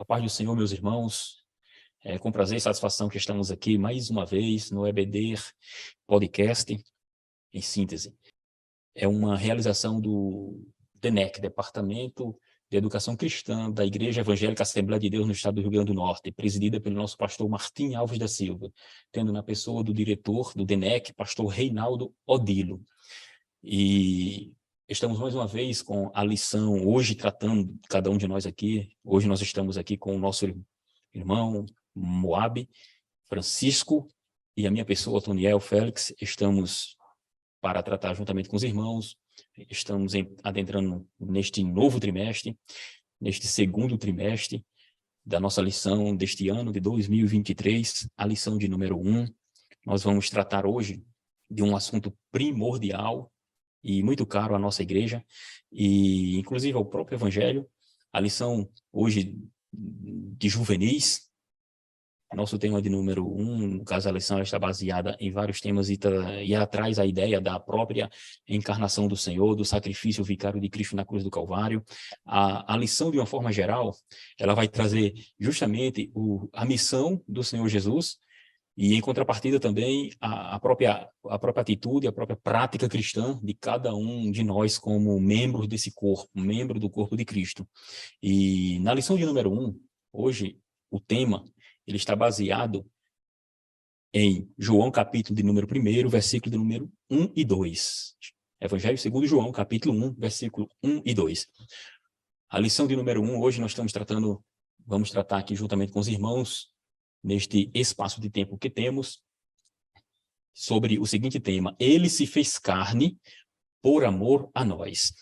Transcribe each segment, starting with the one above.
A paz do Senhor, meus irmãos, é com prazer e satisfação que estamos aqui mais uma vez no EBD Podcast, em síntese. É uma realização do DENEC, Departamento de Educação Cristã da Igreja Evangélica Assembleia de Deus no estado do Rio Grande do Norte, presidida pelo nosso pastor Martim Alves da Silva, tendo na pessoa do diretor do DENEC, pastor Reinaldo Odilo. E estamos mais uma vez com a lição, hoje tratando, cada um de nós aqui, hoje nós estamos aqui com o nosso irmão Moab, Francisco, e a minha pessoa, Toniel Félix. Estamos para tratar juntamente com os irmãos, estamos adentrando neste novo trimestre, neste segundo trimestre da nossa lição deste ano de 2023, a lição de número 1. Nós vamos tratar hoje de um assunto primordial e muito caro à nossa igreja, e inclusive ao próprio Evangelho. A lição hoje de juvenis, nosso tema de número 1, no caso a lição está baseada em vários temas e traz a ideia da própria encarnação do Senhor, do sacrifício vicário de Cristo na cruz do Calvário. A lição, de uma forma geral, ela vai trazer justamente a missão do Senhor Jesus, e, em contrapartida, também a própria atitude, a própria prática cristã de cada um de nós como membros desse corpo, membro do corpo de Cristo. E na lição de número 1, hoje, o tema ele está baseado em João, capítulo de número 1, versículo de número 1 e 2. Evangelho segundo João, capítulo 1, versículo 1 e 2. A lição de número 1, hoje nós vamos tratar aqui juntamente com os irmãos, neste espaço de tempo que temos, sobre o seguinte tema: Ele se fez carne por amor a nós.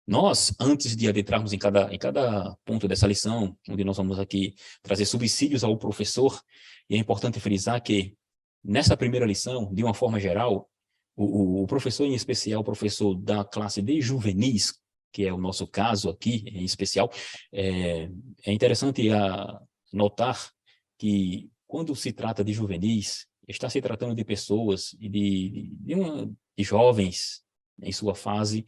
Nós, antes de adentrarmos em cada ponto dessa lição, onde nós vamos aqui trazer subsídios ao professor, e é importante frisar que, nessa primeira lição, de uma forma geral, o professor, em especial o professor da classe de juvenis, que é o nosso caso aqui, em especial, é interessante notar que, quando se trata de juvenis, está se tratando de pessoas e de jovens em sua fase,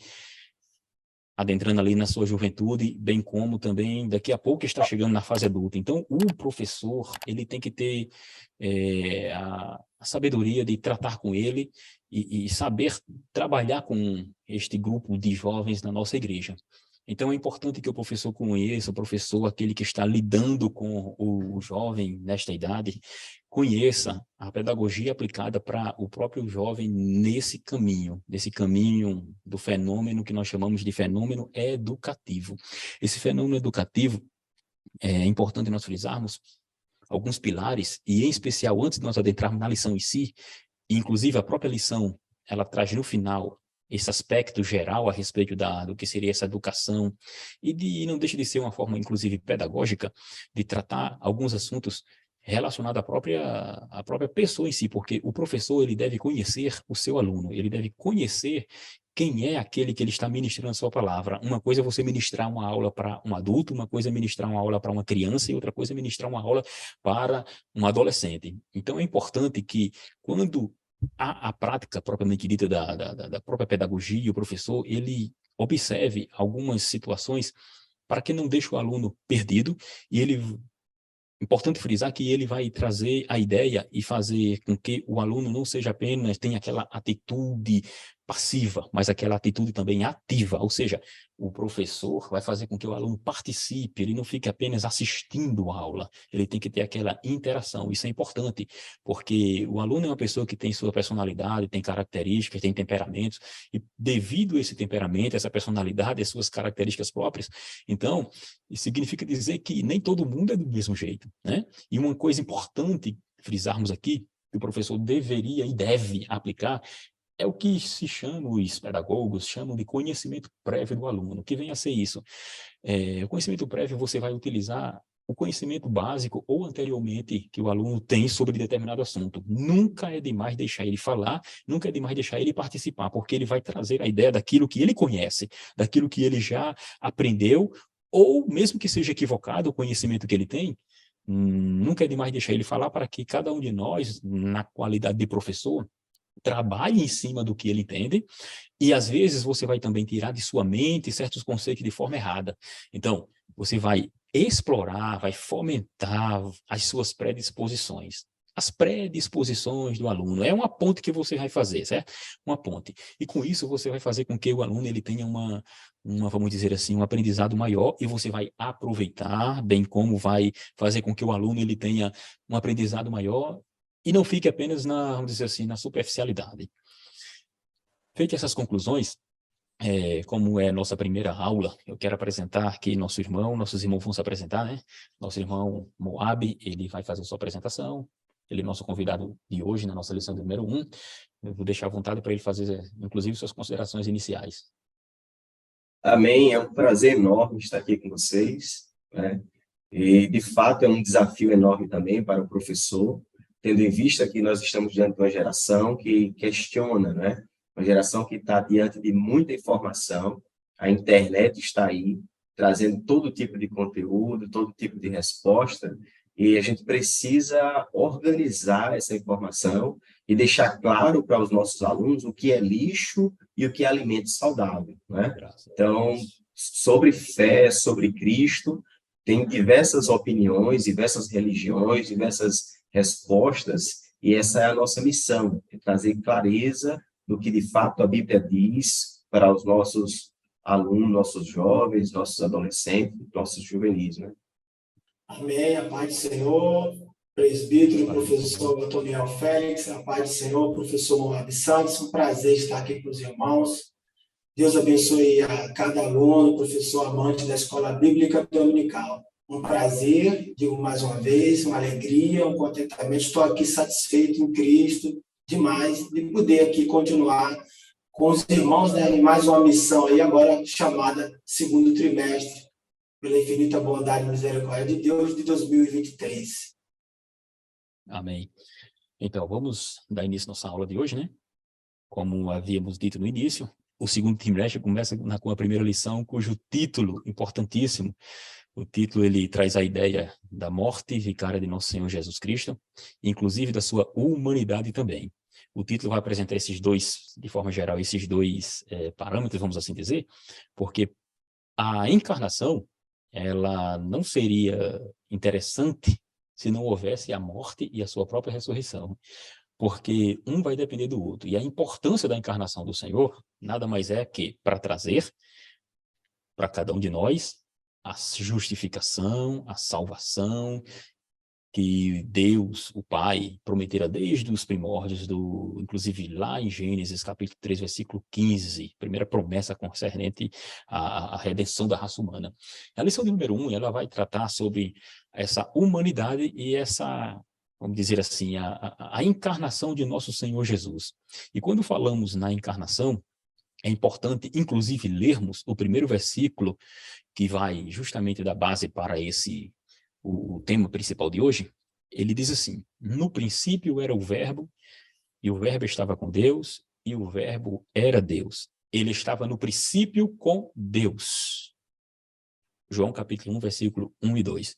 adentrando ali na sua juventude, bem como também daqui a pouco está chegando na fase adulta. Então, o professor ele tem que ter a sabedoria de tratar com ele e saber trabalhar com este grupo de jovens na nossa igreja. Então, é importante que o professor conheça, o professor, aquele que está lidando com o jovem nesta idade, conheça a pedagogia aplicada para o próprio jovem nesse caminho do fenômeno que nós chamamos de fenômeno educativo. Esse fenômeno educativo, é importante nós frisarmos alguns pilares, e em especial, antes de nós adentrarmos na lição em si, inclusive a própria lição, ela traz no final esse aspecto geral a respeito do que seria essa educação, e não deixa de ser uma forma, inclusive, pedagógica, de tratar alguns assuntos relacionados à própria pessoa em si, porque o professor ele deve conhecer o seu aluno, ele deve conhecer quem é aquele que ele está ministrando a sua palavra. Uma coisa é você ministrar uma aula para um adulto, uma coisa é ministrar uma aula para uma criança, e outra coisa é ministrar uma aula para um adolescente. Então, é importante que, quando a prática propriamente dita da própria pedagogia, o professor, ele observe algumas situações para que não deixe o aluno perdido, e importante frisar que ele vai trazer a ideia e fazer com que o aluno não seja apenas, tenha aquela atitude passiva, mas aquela atitude também ativa, ou seja, o professor vai fazer com que o aluno participe, ele não fique apenas assistindo a aula, ele tem que ter aquela interação. Isso é importante, porque o aluno é uma pessoa que tem sua personalidade, tem características, tem temperamentos, e devido a esse temperamento, essa personalidade, as suas características próprias, então, isso significa dizer que nem todo mundo é do mesmo jeito, né? E uma coisa importante frisarmos aqui, que o professor deveria e deve aplicar, é o que os pedagogos chamam de conhecimento prévio do aluno. O que vem a ser isso? O conhecimento prévio, você vai utilizar o conhecimento básico ou anteriormente que o aluno tem sobre determinado assunto. Nunca é demais deixar ele falar, nunca é demais deixar ele participar, porque ele vai trazer a ideia daquilo que ele conhece, daquilo que ele já aprendeu, ou mesmo que seja equivocado o conhecimento que ele tem, nunca é demais deixar ele falar, para que cada um de nós, na qualidade de professor, trabalhe em cima do que ele entende, e às vezes você vai também tirar de sua mente certos conceitos de forma errada. Então, você vai explorar, vai fomentar as suas predisposições. As predisposições do aluno. É uma ponte que você vai fazer, certo? Uma ponte. E com isso você vai fazer com que o aluno ele tenha vamos dizer assim, um aprendizado maior, e você vai aproveitar, bem como vai fazer com que o aluno ele tenha um aprendizado maior e não fique apenas vamos dizer assim, na superficialidade. Feitas essas conclusões, como é nossa primeira aula, eu quero apresentar aqui nossos irmãos vão se apresentar, né? Nosso irmão Moab, ele vai fazer sua apresentação, ele é nosso convidado de hoje, na nossa lição número 1. Eu vou deixar à vontade para ele fazer, inclusive, suas considerações iniciais. Amém, é um prazer enorme estar aqui com vocês, né? E, de fato, é um desafio enorme também para o professor, tendo em vista que nós estamos diante de uma geração que questiona, né? Uma geração que está diante de muita informação, a internet está aí, trazendo todo tipo de conteúdo, todo tipo de resposta, e a gente precisa organizar essa informação e deixar claro para os nossos alunos o que é lixo e o que é alimento saudável, né? Então, sobre fé, sobre Cristo, tem diversas opiniões, diversas religiões, diversas respostas, e essa é a nossa missão, é trazer clareza do que de fato a Bíblia diz para os nossos alunos, nossos jovens, nossos adolescentes, nossos juvenis, né? Amém, a paz do Senhor, presbítero, professor Antoniel Félix, a paz do Senhor, professor Moab Santos, um prazer estar aqui com os irmãos. Deus abençoe a cada aluno, professor amante da Escola Bíblica Dominical. Um prazer, digo mais uma vez, uma alegria, um contentamento. Estou aqui satisfeito em Cristo, demais, de poder aqui continuar com os irmãos, né, em mais uma missão aí, agora chamada segundo trimestre, pela infinita bondade e misericórdia de Deus, de 2023. Amém. Então, vamos dar início à nossa aula de hoje, né? Como havíamos dito no início, o segundo trimestre começa com a primeira lição, cujo título, importantíssimo, o título ele traz a ideia da morte vicária de nosso Senhor Jesus Cristo, inclusive da sua humanidade também. O título vai apresentar esses dois, de forma geral, esses dois parâmetros, vamos assim dizer, porque a encarnação, ela não seria interessante se não houvesse a morte e a sua própria ressurreição, porque um vai depender do outro. E a importância da encarnação do Senhor nada mais é que para trazer para cada um de nós a justificação, a salvação que Deus, o Pai, prometera desde os primórdios, inclusive lá em Gênesis, capítulo 3, versículo 15, primeira promessa concernente à redenção da raça humana. A lição de número 1, ela vai tratar sobre essa humanidade e essa, vamos dizer assim, a encarnação de nosso Senhor Jesus. E quando falamos na encarnação, é importante, inclusive, lermos o primeiro versículo que vai justamente dar base para o tema principal de hoje. Ele diz assim: no princípio era o verbo, e o verbo estava com Deus, e o verbo era Deus. Ele estava no princípio com Deus. João capítulo 1, versículo 1 e 2.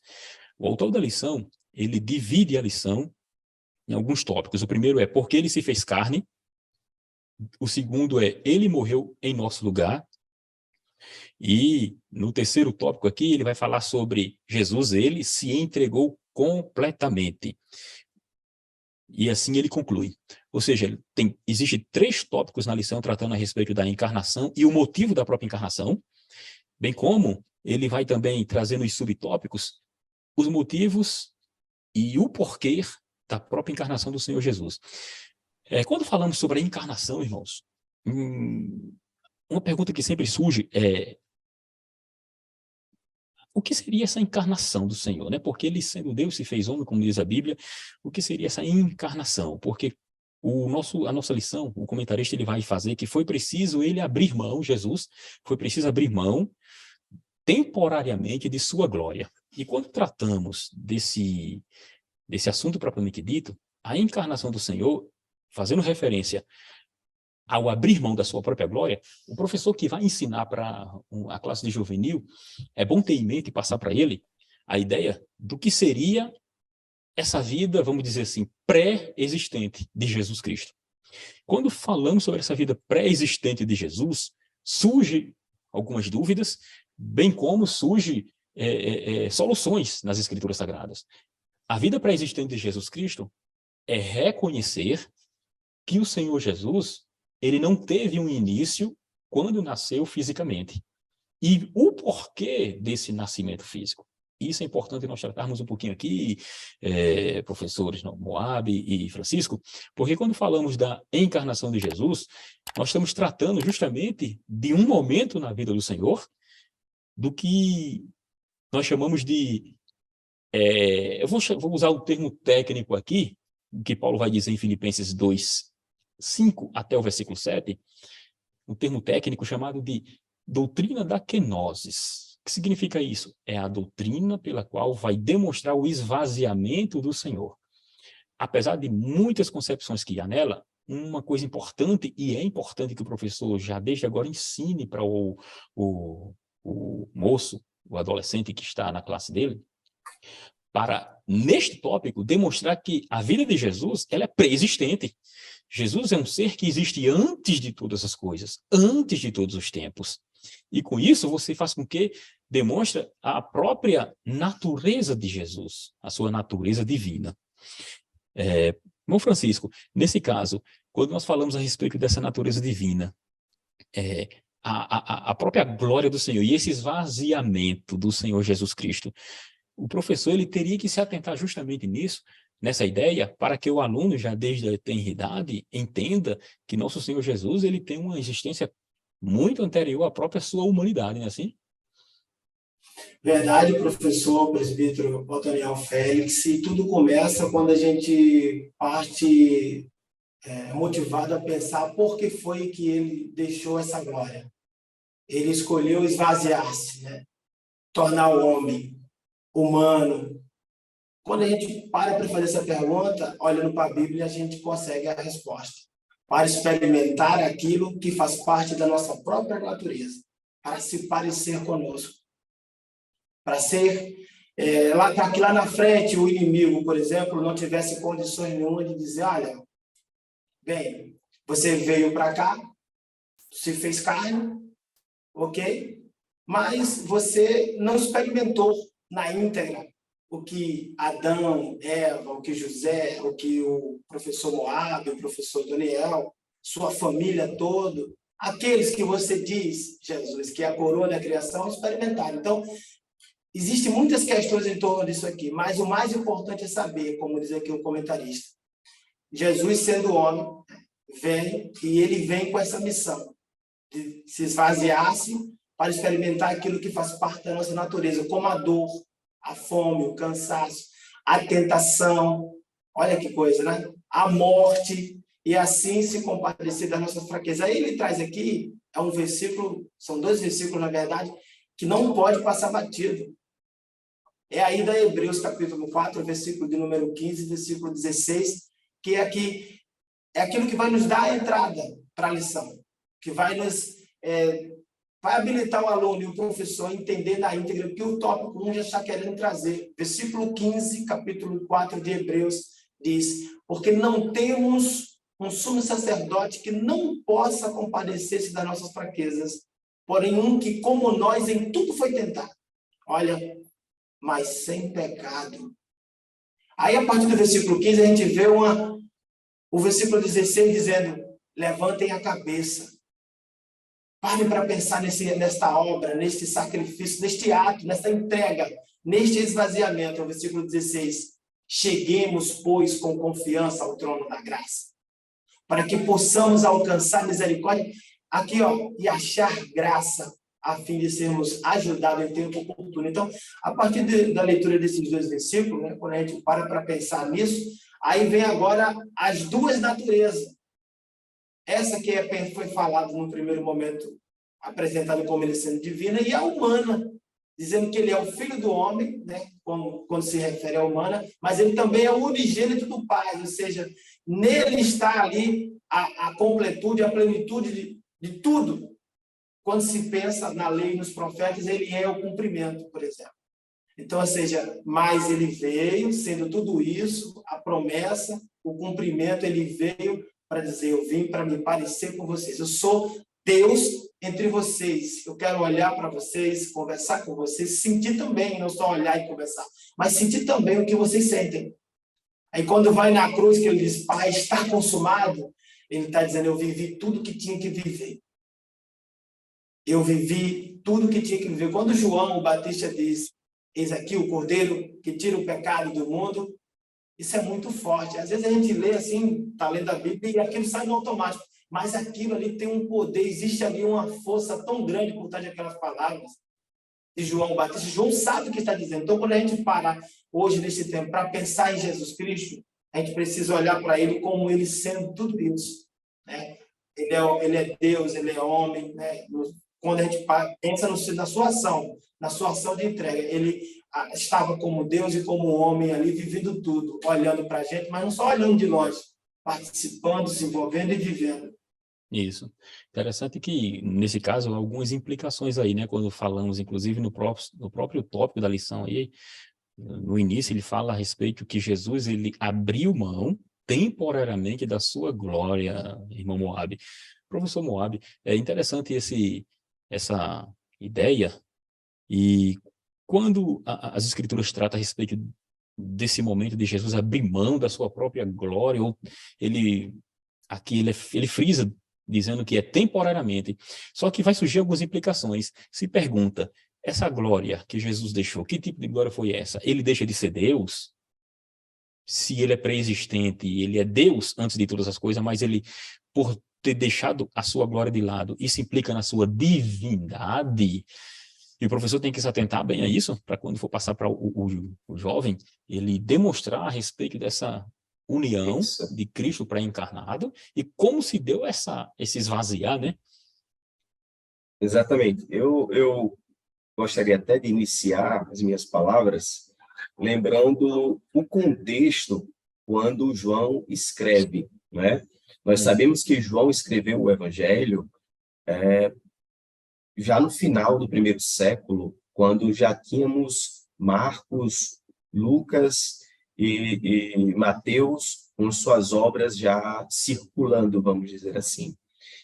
O autor da lição, ele divide a lição em alguns tópicos. O primeiro é porque ele se fez carne. O segundo é ele morreu em nosso lugar. E no terceiro tópico aqui, ele vai falar sobre Jesus, ele se entregou completamente. E assim ele conclui. Ou seja, existem 3 tópicos na lição tratando a respeito da encarnação e o motivo da própria encarnação, bem como ele vai também trazer nos subtópicos os motivos e o porquê da própria encarnação do Senhor Jesus. Quando falamos sobre a encarnação, irmãos, uma pergunta que sempre surge é: o que seria essa encarnação do Senhor, né? Porque ele, sendo Deus, se fez homem, como diz a Bíblia. O que seria essa encarnação? Porque a nossa lição, o comentarista ele vai fazer que foi preciso ele abrir mão, Jesus, foi preciso abrir mão temporariamente de sua glória. E quando tratamos desse assunto propriamente dito, a encarnação do Senhor, fazendo referência ao abrir mão da sua própria glória, o professor que vai ensinar para a classe de juvenil, é bom ter em mente e passar para ele a ideia do que seria essa vida, vamos dizer assim, pré-existente de Jesus Cristo. Quando falamos sobre essa vida pré-existente de Jesus, surge algumas dúvidas, bem como surge soluções nas Escrituras Sagradas. A vida pré-existente de Jesus Cristo é reconhecer que o Senhor Jesus, ele não teve um início quando nasceu fisicamente. E o porquê desse nascimento físico. Isso é importante nós tratarmos um pouquinho aqui, professores Moab e Francisco, porque quando falamos da encarnação de Jesus, nós estamos tratando justamente de um momento na vida do Senhor, do que nós chamamos de... eu vou usar o termo técnico aqui, que Paulo vai dizer em Filipenses 2, 5 até o versículo 7, um termo técnico chamado de doutrina da kenosis. O que significa isso? É a doutrina pela qual vai demonstrar o esvaziamento do Senhor. Apesar de muitas concepções que há nela, uma coisa importante, e é importante que o professor já desde agora ensine para o moço, o adolescente que está na classe dele, para, neste tópico, demonstrar que a vida de Jesus ela é pré-existente. Jesus é um ser que existe antes de todas as coisas, antes de todos os tempos. E com isso você faz com que demonstre a própria natureza de Jesus, a sua natureza divina. Irmão Francisco, nesse caso, quando nós falamos a respeito dessa natureza divina, a própria glória do Senhor e esse esvaziamento do Senhor Jesus Cristo, o professor ele teria que se atentar justamente nisso, nessa ideia, para que o aluno, já desde a tenridade, entenda que nosso Senhor Jesus ele tem uma existência muito anterior à própria sua humanidade, não é assim? Verdade, professor, presbítero Otoniel Félix, e tudo começa quando a gente parte motivado a pensar por que foi que ele deixou essa glória. Ele escolheu esvaziar-se, né? Tornar o homem humano. Quando a gente para fazer essa pergunta, olhando para a Bíblia, a gente consegue a resposta. Para experimentar aquilo que faz parte da nossa própria natureza, para se parecer conosco. Para ser, para que lá na frente o inimigo, por exemplo, não tivesse condições nenhuma de dizer, olha, bem, você veio para cá, se fez carne, ok? Mas você não experimentou na íntegra o que Adão, Eva, o que José, o que o professor Moab, o professor Daniel, sua família toda, aqueles que você diz, Jesus, que é a coroa da criação, experimentaram. Então, existem muitas questões em torno disso aqui, mas o mais importante é saber, como diz aqui o comentarista, Jesus, sendo homem, vem, e ele vem com essa missão de se esvaziar-se para experimentar aquilo que faz parte da nossa natureza, como a dor, a fome, o cansaço, a tentação, olha que coisa, né? A morte, e assim se compadecer das nossas fraquezas. Aí ele traz aqui, é um versículo, são 2 versículos, na verdade, que não pode passar batido. É aí da Hebreus, capítulo 4, versículo de número 15, versículo 16, que aqui é aquilo que vai nos dar a entrada para a lição, que vai nos vai habilitar o aluno e o professor a entender na íntegra o que o tópico 1 já está querendo trazer. Versículo 15, capítulo 4 de Hebreus, diz, porque não temos um sumo sacerdote que não possa compadecer-se das nossas fraquezas, porém um que, como nós, em tudo foi tentado. Olha, mas sem pecado. Aí, a partir do versículo 15, a gente vê o versículo 16 dizendo, levantem a cabeça. Parem para pensar nesta obra, neste sacrifício, neste ato, nesta entrega, neste esvaziamento. O versículo 16. Cheguemos, pois, com confiança ao trono da graça, para que possamos alcançar misericórdia aqui, ó, e achar graça, a fim de sermos ajudados em tempo oportuno. Então, a partir da leitura desses 2 versículos, né, quando a gente para pensar nisso, aí vem agora as 2 naturezas. Essa que foi falada no primeiro momento, apresentada como ele sendo divina, e a humana, dizendo que ele é o filho do homem, né, quando se refere à humana, mas ele também é o unigênito do Pai, ou seja, nele está ali a completude, a plenitude de tudo. Quando se pensa na lei e nos profetas, ele é o cumprimento, por exemplo. Então, ou seja, mas ele veio, sendo tudo isso, a promessa, o cumprimento, ele veio para dizer, eu vim para me parecer com vocês. Eu sou Deus entre vocês. Eu quero olhar para vocês, conversar com vocês, sentir também, não só olhar e conversar, mas sentir também o que vocês sentem. Aí quando vai na cruz, que ele diz, Pai, está consumado, ele está dizendo, eu vivi tudo que tinha que viver. Eu vivi tudo que tinha que viver. Quando João o Batista diz, eis aqui o Cordeiro que tira o pecado do mundo, isso é muito forte. Às vezes a gente lê assim, está lendo a Bíblia, e aquilo sai no automático. Mas aquilo ali tem um poder, existe ali uma força tão grande por trás daquelas palavras de João Batista. João sabe o que está dizendo. Então, quando a gente parar hoje, nesse tempo, para pensar em Jesus Cristo, a gente precisa olhar para ele como ele sendo tudo isso. Né? Ele é Deus, ele é homem. Né? Quando a gente pensa na sua ação de entrega, ele estava como Deus e como homem ali, vivendo tudo, olhando para a gente, mas não só olhando de longe, participando, se envolvendo e vivendo. Isso. Interessante que, nesse caso, há algumas implicações aí, né? Quando falamos, inclusive, no próprio tópico da lição aí, no início ele fala a respeito que Jesus, ele abriu mão temporariamente da sua glória, irmão Moab. Professor Moab, é interessante essa ideia, e quando as Escrituras tratam a respeito desse momento de Jesus abrir mão da sua própria glória, ou aqui ele frisa, dizendo que é temporariamente. Só que vai surgir algumas implicações. Se pergunta, essa glória que Jesus deixou, que tipo de glória foi essa? Ele deixa de ser Deus? Se ele é pré-existente, ele é Deus antes de todas as coisas, mas ele, por ter deixado a sua glória de lado, isso implica na sua divindade. E o professor tem que se atentar bem a isso, para quando for passar para o jovem, ele demonstrar a respeito dessa união de Cristo pré-encarnado e como se deu esse esvaziar, né? Exatamente. Eu gostaria até de iniciar as minhas palavras lembrando o contexto quando João escreve, né? Nós sabemos que João escreveu o Evangelho já no final do primeiro século, quando já tínhamos Marcos, Lucas e Mateus com suas obras já circulando, vamos dizer assim.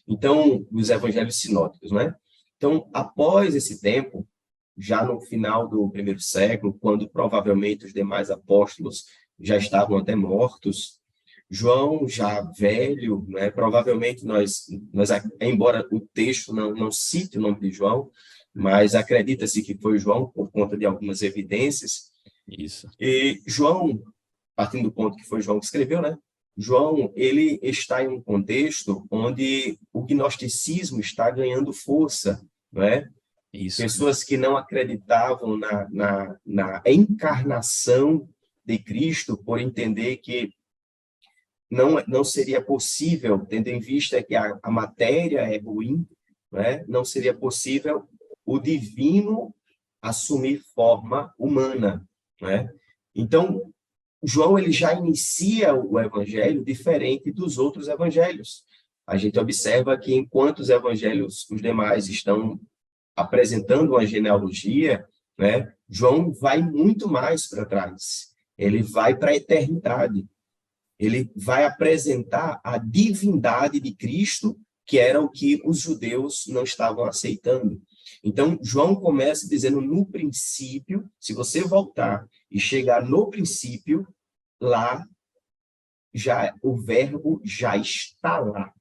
Então, os evangelhos sinóticos, né? Então, após esse tempo, já no final do primeiro século, quando provavelmente os demais apóstolos já estavam até mortos, João, já velho, né? Provavelmente embora o texto não cite o nome de João, mas acredita-se que foi João por conta de algumas evidências. Isso. E João, partindo do ponto que foi João que escreveu, né? João, ele está em um contexto onde o gnosticismo está ganhando força, não é? Isso. Pessoas que não acreditavam na encarnação de Cristo, por entender que não seria possível, tendo em vista que a matéria é ruim, né? Não seria possível o divino assumir forma humana, né? Então, João ele já inicia o evangelho diferente dos outros evangelhos. A gente observa que enquanto os evangelhos, os demais, estão apresentando uma genealogia, né, João vai muito mais para trás. Ele vai para a eternidade. Ele vai apresentar a divindade de Cristo, que era o que os judeus não estavam aceitando. Então, João começa dizendo, no princípio, se você voltar e chegar no princípio, lá, o verbo já está lá.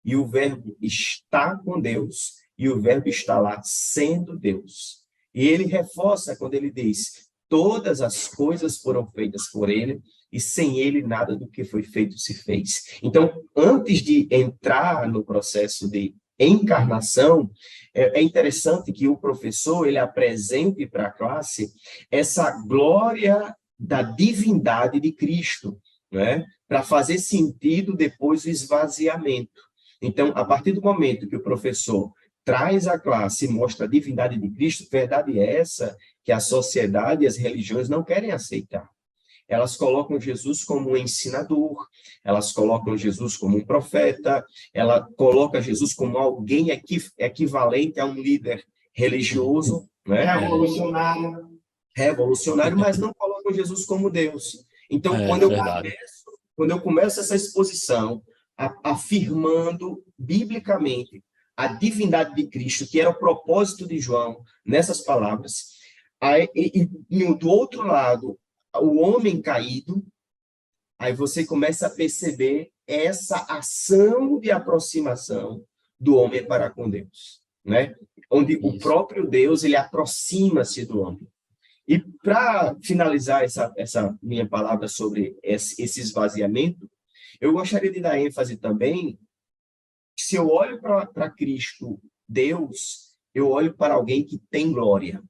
E o verbo está com Deus, e o verbo está lá sendo Deus. E ele reforça quando ele diz, todas as coisas foram feitas por ele, e sem ele nada do que foi feito se fez. Então, antes de entrar no processo de encarnação, é interessante que o professor ele apresente para a classe essa glória da divindade de Cristo, né? Para fazer sentido depois o esvaziamento. Então, a partir do momento que o professor traz à classe e mostra a divindade de Cristo, verdade é essa que a sociedade e as religiões não querem aceitar. Elas colocam Jesus como um ensinador, elas colocam Jesus como um profeta, ela coloca Jesus como alguém equivalente a um líder religioso, né? Revolucionário, mas não colocam Jesus como Deus. Então, quando eu começo essa exposição afirmando biblicamente a divindade de Cristo, que era o propósito de João nessas palavras, aí, do outro lado, o homem caído, aí você começa a perceber essa ação de aproximação do homem para com Deus, né? Onde o próprio Deus, ele aproxima-se do homem. E para finalizar essa minha palavra sobre esse esvaziamento, eu gostaria de dar ênfase também, se eu olho para Cristo, Deus, eu olho para alguém que tem glória.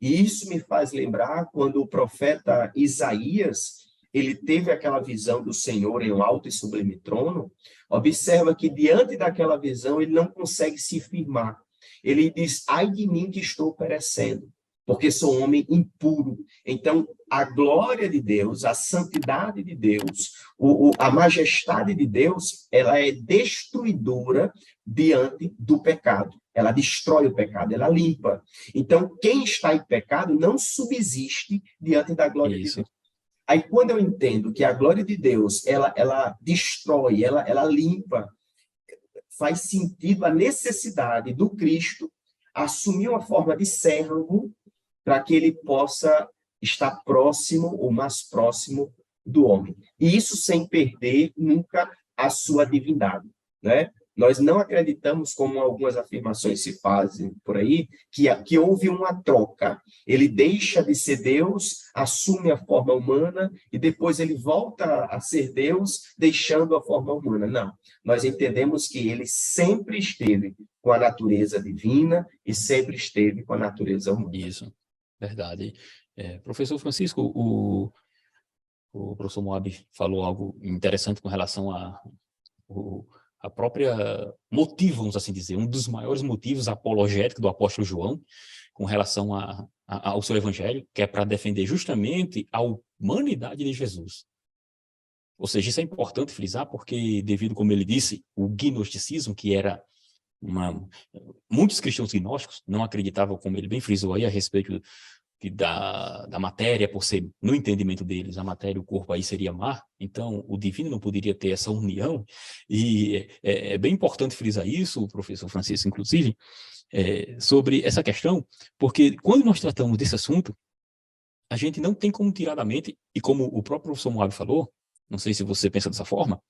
E isso me faz lembrar quando o profeta Isaías, ele teve aquela visão do Senhor em um alto e sublime trono. Observa que diante daquela visão ele não consegue se firmar. Ele diz: ai de mim que estou perecendo, porque sou um homem impuro. Então, a glória de Deus, a santidade de Deus, a majestade de Deus, ela é destruidora diante do pecado. Ela destrói o pecado, ela limpa. Então, quem está em pecado não subsiste diante da glória de Deus. Aí, quando eu entendo que a glória de Deus, ela destrói, ela limpa, faz sentido a necessidade do Cristo assumir uma forma de servo para que ele possa estar próximo ou mais próximo do homem. E isso sem perder nunca a sua divindade, né? Nós não acreditamos, como algumas afirmações se fazem por aí, que houve uma troca. Ele deixa de ser Deus, assume a forma humana e depois ele volta a ser Deus, deixando a forma humana. Não. Nós entendemos que ele sempre esteve com a natureza divina e sempre esteve com a natureza humana. Isso, verdade. Professor Francisco, o professor Moab falou algo interessante com relação a própria motivo, vamos assim dizer, um dos maiores motivos apologéticos do apóstolo João com relação ao seu evangelho, que é para defender justamente a humanidade de Jesus. Ou seja, isso é importante frisar porque, devido, como ele disse, o gnosticismo, que era muitos cristãos gnósticos não acreditavam, como ele bem frisou aí, a respeito da matéria, por ser, no entendimento deles, a matéria e o corpo aí seria mar, então o divino não poderia ter essa união, e é bem importante frisar isso, o professor Francisco, inclusive, sobre essa questão, porque quando nós tratamos desse assunto, a gente não tem como tirar da mente, e como o próprio professor Moab falou, não sei se você pensa dessa forma,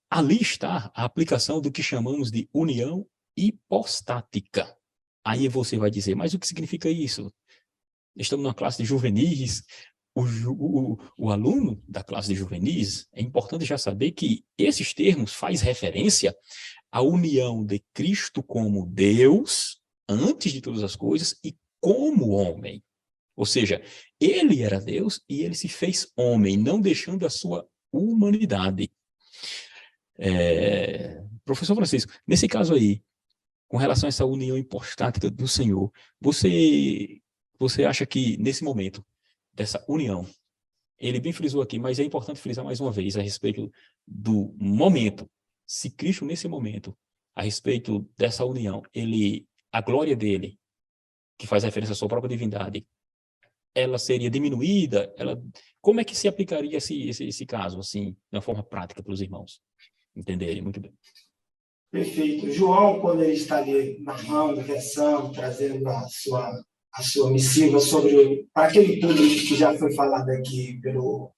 ali está a aplicação do que chamamos de união hipostática. Aí você vai dizer, mas o que significa isso? Estamos numa classe de juvenis, o aluno da classe de juvenis, é importante já saber que esses termos faz referência à união de Cristo como Deus, antes de todas as coisas, e como homem. Ou seja, ele era Deus e ele se fez homem, não deixando a sua humanidade. Professor Francisco, nesse caso aí, com relação a essa união hipostática do Senhor, você acha que, nesse momento, dessa união, ele bem frisou aqui, mas é importante frisar mais uma vez a respeito do momento, se Cristo, nesse momento, a respeito dessa união, a glória dele, que faz referência à sua própria divindade, ela seria diminuída? Como é que se aplicaria esse caso, assim, de uma forma prática para os irmãos entenderem muito bem? Perfeito. João, quando ele está ali narrando, versando, trazendo a sua missiva para aquele público que já foi falado aqui pelo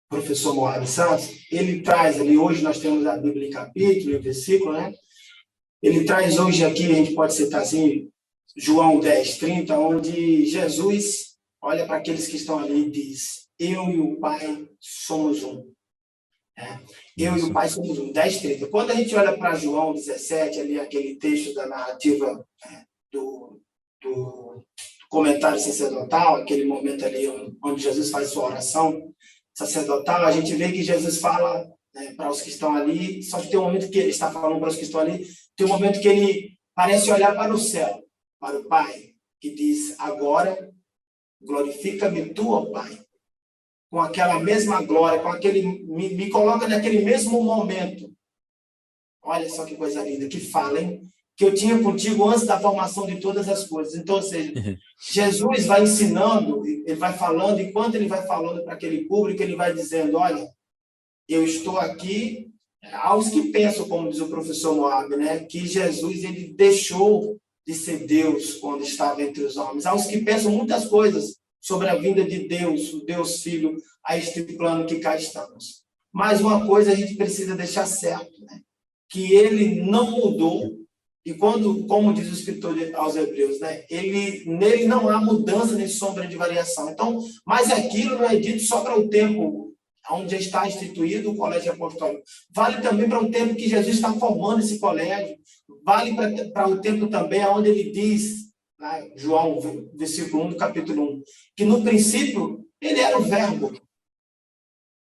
professor Moab Santos, ele traz ali, hoje nós temos a Bíblia em capítulo e versículo, né? Ele traz hoje aqui, a gente pode citar assim, João 10:30, onde Jesus olha para aqueles que estão ali e diz: eu e o Pai somos um. Eu e o Pai somos um. 10:30. Quando a gente olha para João 17, ali aquele texto da narrativa do comentário sacerdotal, aquele momento ali onde Jesus faz sua oração sacerdotal, a gente vê que Jesus fala para os que estão ali, só que tem um momento que ele está falando para os que estão ali, tem um momento que ele parece olhar para o céu, para o Pai, que diz: agora glorifica-me tu, ó Pai, com aquela mesma glória, com aquele, me coloca naquele mesmo momento. Olha só que coisa linda, que fala, hein? Que eu tinha contigo antes da formação de todas as coisas. Então, ou seja, Jesus vai ensinando, ele vai falando, enquanto ele vai falando para aquele público, ele vai dizendo: olha, eu estou aqui Aos que pensam, como diz o professor Moab, né, que Jesus ele deixou de ser Deus quando estava entre os homens. Aos que pensam muitas coisas sobre a vinda de Deus, o Deus Filho, a este plano que cá estamos. Mas uma coisa a gente precisa deixar certo, né, que ele não mudou, e quando, como diz o escritor aos Hebreus, né, nele não há mudança nem sombra de variação. Então, mas aquilo não é dito só para o tempo onde está instituído o colégio apostólico. Vale também para o tempo que Jesus está formando esse colégio. Vale para o tempo também onde ele diz, né, João, versículo 1 do capítulo 1, que no princípio ele era o verbo.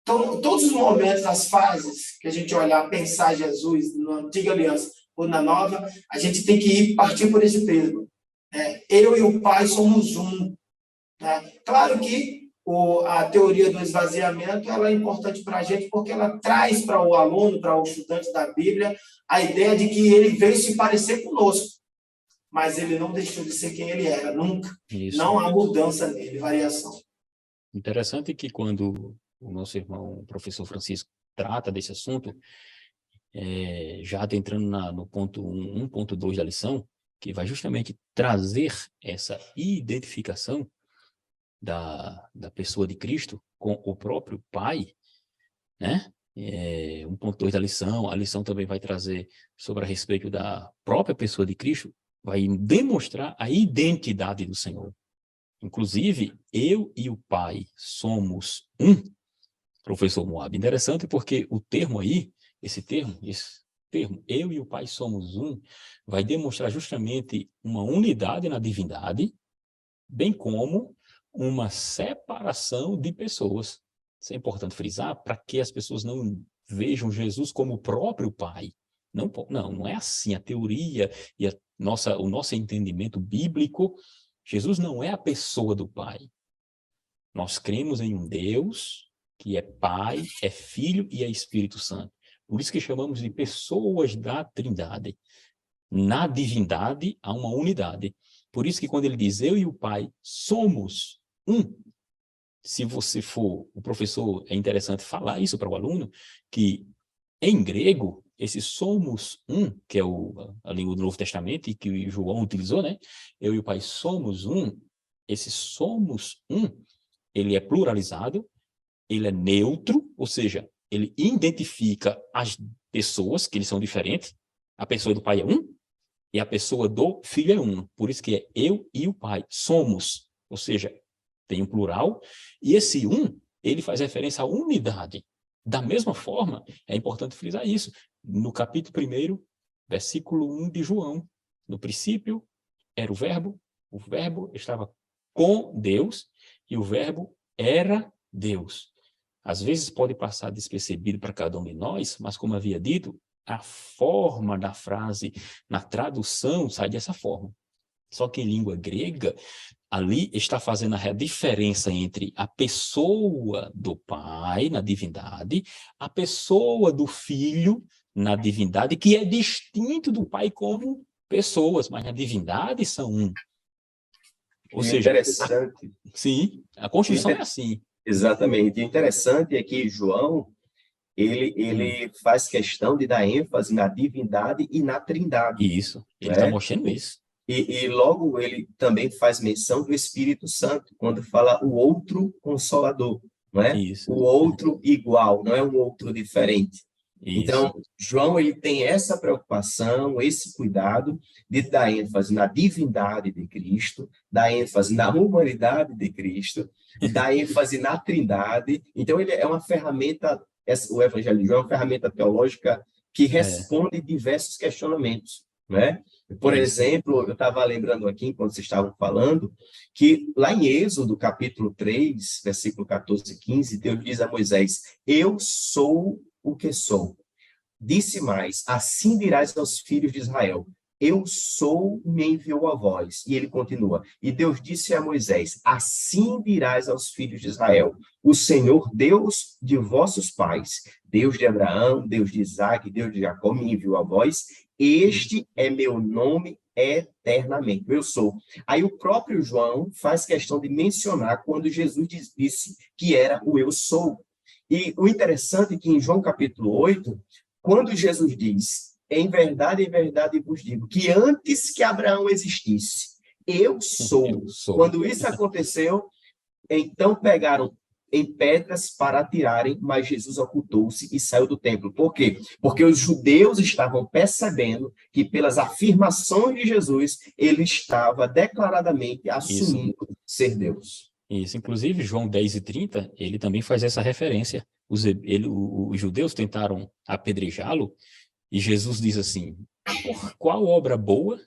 Então, todos os momentos, as fases que a gente olhar, pensar Jesus na antiga aliança ou na nova, a gente tem que partir por esse prisma. Eu e o Pai somos um. Né? Claro que a teoria do esvaziamento ela é importante para a gente porque ela traz para o aluno, para o estudante da Bíblia, a ideia de que ele veio se parecer conosco, mas ele não deixou de ser quem ele era, nunca. Isso. Não há mudança nele, variação. Interessante que quando o nosso irmão, o professor Francisco, trata desse assunto, já adentrando no ponto 1.2 da lição, que vai justamente trazer essa identificação da pessoa de Cristo com o próprio Pai, né? 1.2 da lição, a lição também vai trazer sobre a respeito da própria pessoa de Cristo, vai demonstrar a identidade do Senhor. Inclusive, eu e o Pai somos um, professor Moab. Interessante porque o termo aí, esse termo, eu e o Pai somos um, vai demonstrar justamente uma unidade na divindade, bem como uma separação de pessoas. Isso é importante frisar para que as pessoas não vejam Jesus como o próprio Pai. Não é assim. A teoria e o nosso entendimento bíblico, Jesus não é a pessoa do Pai. Nós cremos em um Deus que é Pai, é Filho e é Espírito Santo. Por isso que chamamos de pessoas da Trindade. Na divindade há uma unidade. Por isso que quando ele diz eu e o Pai somos um, se você for o professor, é interessante falar isso para o aluno, que em grego, esse somos um, que é a língua do Novo Testamento, e que o João utilizou, né? Eu e o Pai somos um, esse somos um, ele é pluralizado, ele é neutro, ou seja, ele identifica as pessoas, que eles são diferentes, a pessoa do Pai é um, e a pessoa do Filho é um. Por isso que é eu e o Pai somos, ou seja, tem um plural, e esse um, ele faz referência à unidade. Da mesma forma, é importante frisar isso, no capítulo 1, versículo 1 de João, no princípio era o verbo estava com Deus, e o verbo era Deus. Às vezes pode passar despercebido para cada um de nós, mas como havia dito, a forma da frase na tradução sai dessa forma. Só que em língua grega, ali está fazendo a diferença entre a pessoa do Pai, na divindade, a pessoa do Filho, na divindade, que é distinto do Pai como pessoas, mas na divindade são um. Ou seja, interessante. Sim, a Constituição é assim. Exatamente. O interessante é que João, ele faz questão de dar ênfase na divindade e na trindade. Isso, ele está mostrando isso. E logo ele também faz menção do Espírito Santo, quando fala o outro consolador, não é? Isso. O outro igual, não é um outro diferente. Isso. Então, João ele tem essa preocupação, esse cuidado de dar ênfase na divindade de Cristo, dar ênfase na humanidade de Cristo, dar ênfase na trindade. Então, ele é uma ferramenta, o Evangelho de João é uma ferramenta teológica que responde diversos questionamentos, né? Por exemplo, eu estava lembrando aqui, enquanto vocês estavam falando, que lá em Êxodo, capítulo 3, versículo 14 e 15, Deus diz a Moisés, eu sou o que sou. Disse mais, assim dirás aos filhos de Israel, eu sou, me enviou a vós. E ele continua, e Deus disse a Moisés, assim dirás aos filhos de Israel, o Senhor Deus de vossos pais, Deus de Abraão, Deus de Isaque, Deus de Jacó, me enviou a vós, este é meu nome eternamente, eu sou. Aí o próprio João faz questão de mencionar quando Jesus disse que era o eu sou. E o interessante é que em João capítulo 8, Quando Jesus diz, em verdade vos digo, que antes que Abraão existisse, eu sou. Quando isso aconteceu, então pegaram em pedras para atirarem, mas Jesus ocultou-se e saiu do templo. Por quê? Porque os judeus estavam percebendo que pelas afirmações de Jesus, ele estava declaradamente assumindo ser Deus. Isso, inclusive João 10:30, ele também faz essa referência. Os judeus tentaram apedrejá-lo e Jesus diz assim, por qual obra boa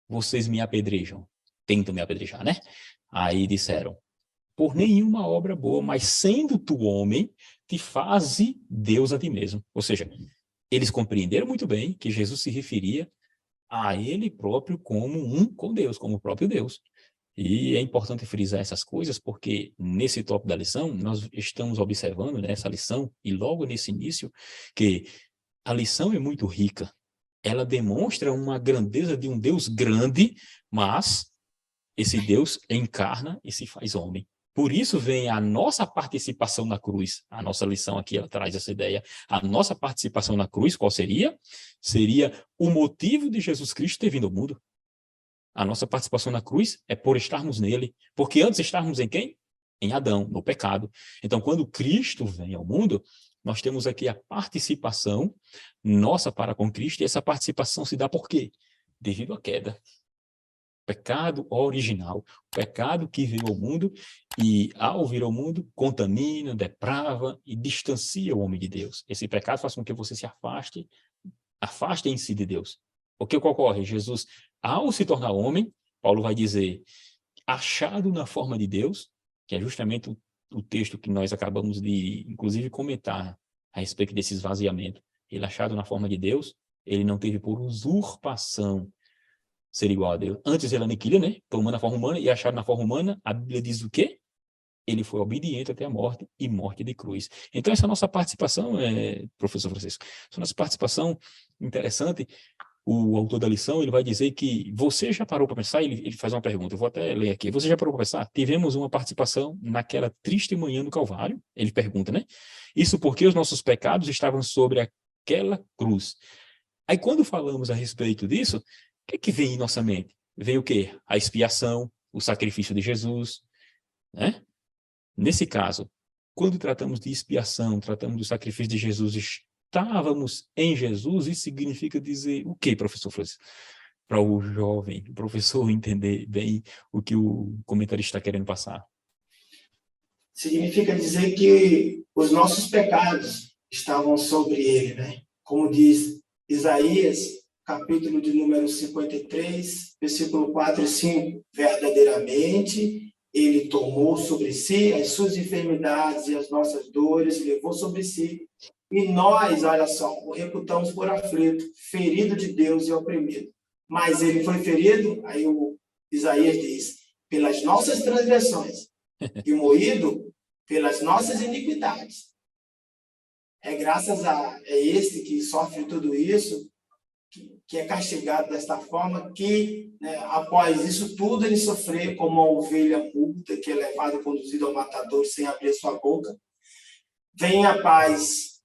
vocês me apedrejam? Tentam me apedrejar, né? Aí disseram, por nenhuma obra boa, mas sendo tu homem, te faze Deus a ti mesmo. Ou seja, eles compreenderam muito bem que Jesus se referia a ele próprio como um com Deus, como o próprio Deus. E é importante frisar essas coisas porque nesse tópico da lição, nós estamos observando nessa lição, e logo nesse início, que a lição é muito rica. Ela demonstra uma grandeza de um Deus grande, mas esse Deus encarna e se faz homem. Por isso vem a nossa participação na cruz. A nossa lição aqui, ela traz essa ideia. A nossa participação na cruz, qual seria? Seria o motivo de Jesus Cristo ter vindo ao mundo. A nossa participação na cruz é por estarmos nele. Porque antes estávamos em quem? Em Adão, no pecado. Então, quando Cristo vem ao mundo, nós temos aqui a participação nossa para com Cristo. E essa participação se dá por quê? Devido à queda. Pecado original, o pecado que veio ao mundo e, ao vir ao mundo, contamina, deprava e distancia o homem de Deus. Esse pecado faz com que você se afaste em si de Deus. O que ocorre? Jesus, ao se tornar homem, Paulo vai dizer, achado na forma de Deus, que é justamente o texto que nós acabamos de, inclusive, comentar a respeito desse esvaziamento. Ele achado na forma de Deus, ele não teve por usurpação ser igual a Deus. Antes ele aniquila, né? Tomando a forma humana e achado na forma humana, a Bíblia diz o quê? Ele foi obediente até a morte e morte de cruz. Então essa nossa participação, professor Francisco, essa nossa participação interessante, o autor da lição, ele vai dizer que você já parou para pensar, ele faz uma pergunta, eu vou até ler aqui, você já parou para pensar? Tivemos uma participação naquela triste manhã do Calvário, ele pergunta, né? Isso porque os nossos pecados estavam sobre aquela cruz. Aí quando falamos a respeito disso, o que vem em nossa mente? Vem o quê? A expiação, o sacrifício de Jesus, né? Nesse caso, quando tratamos de expiação, tratamos do sacrifício de Jesus, estávamos em Jesus, isso significa dizer o quê, professor Francisco? Para o jovem, o professor entender bem o que o comentarista está querendo passar. Significa dizer que os nossos pecados estavam sobre ele, né? Como diz Isaías, capítulo de número 53, versículo 4 e 5. Verdadeiramente, ele tomou sobre si as suas enfermidades e as nossas dores, levou sobre si. E nós, olha só, o reputamos por aflito, ferido de Deus e oprimido. Mas ele foi ferido, aí o Isaías diz, pelas nossas transgressões, e moído pelas nossas iniquidades. É graças a este que sofre tudo isso, que é castigado desta forma, que, né, após isso tudo, ele sofrer como uma ovelha muda, que é levada e conduzida ao matador sem abrir sua boca, vem a paz.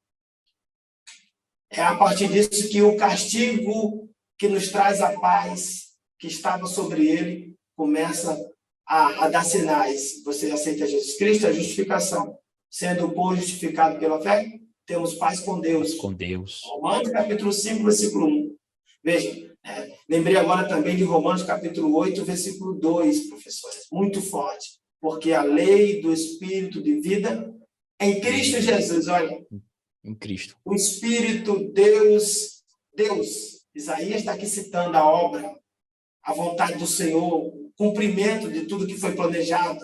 É a partir disso que o castigo que nos traz a paz, que estava sobre ele, começa a dar sinais. Você aceita Jesus Cristo, a justificação. Sendo o povo justificado pela fé, temos paz com Deus. Com Deus. Romanos capítulo 5, versículo 1. Veja, lembrei agora também de Romanos capítulo 8, versículo 2, professores, muito forte. Porque a lei do Espírito de vida em Cristo Jesus, olha. Em Cristo. O Espírito, Deus, Isaías está aqui citando a obra, a vontade do Senhor, o cumprimento de tudo que foi planejado,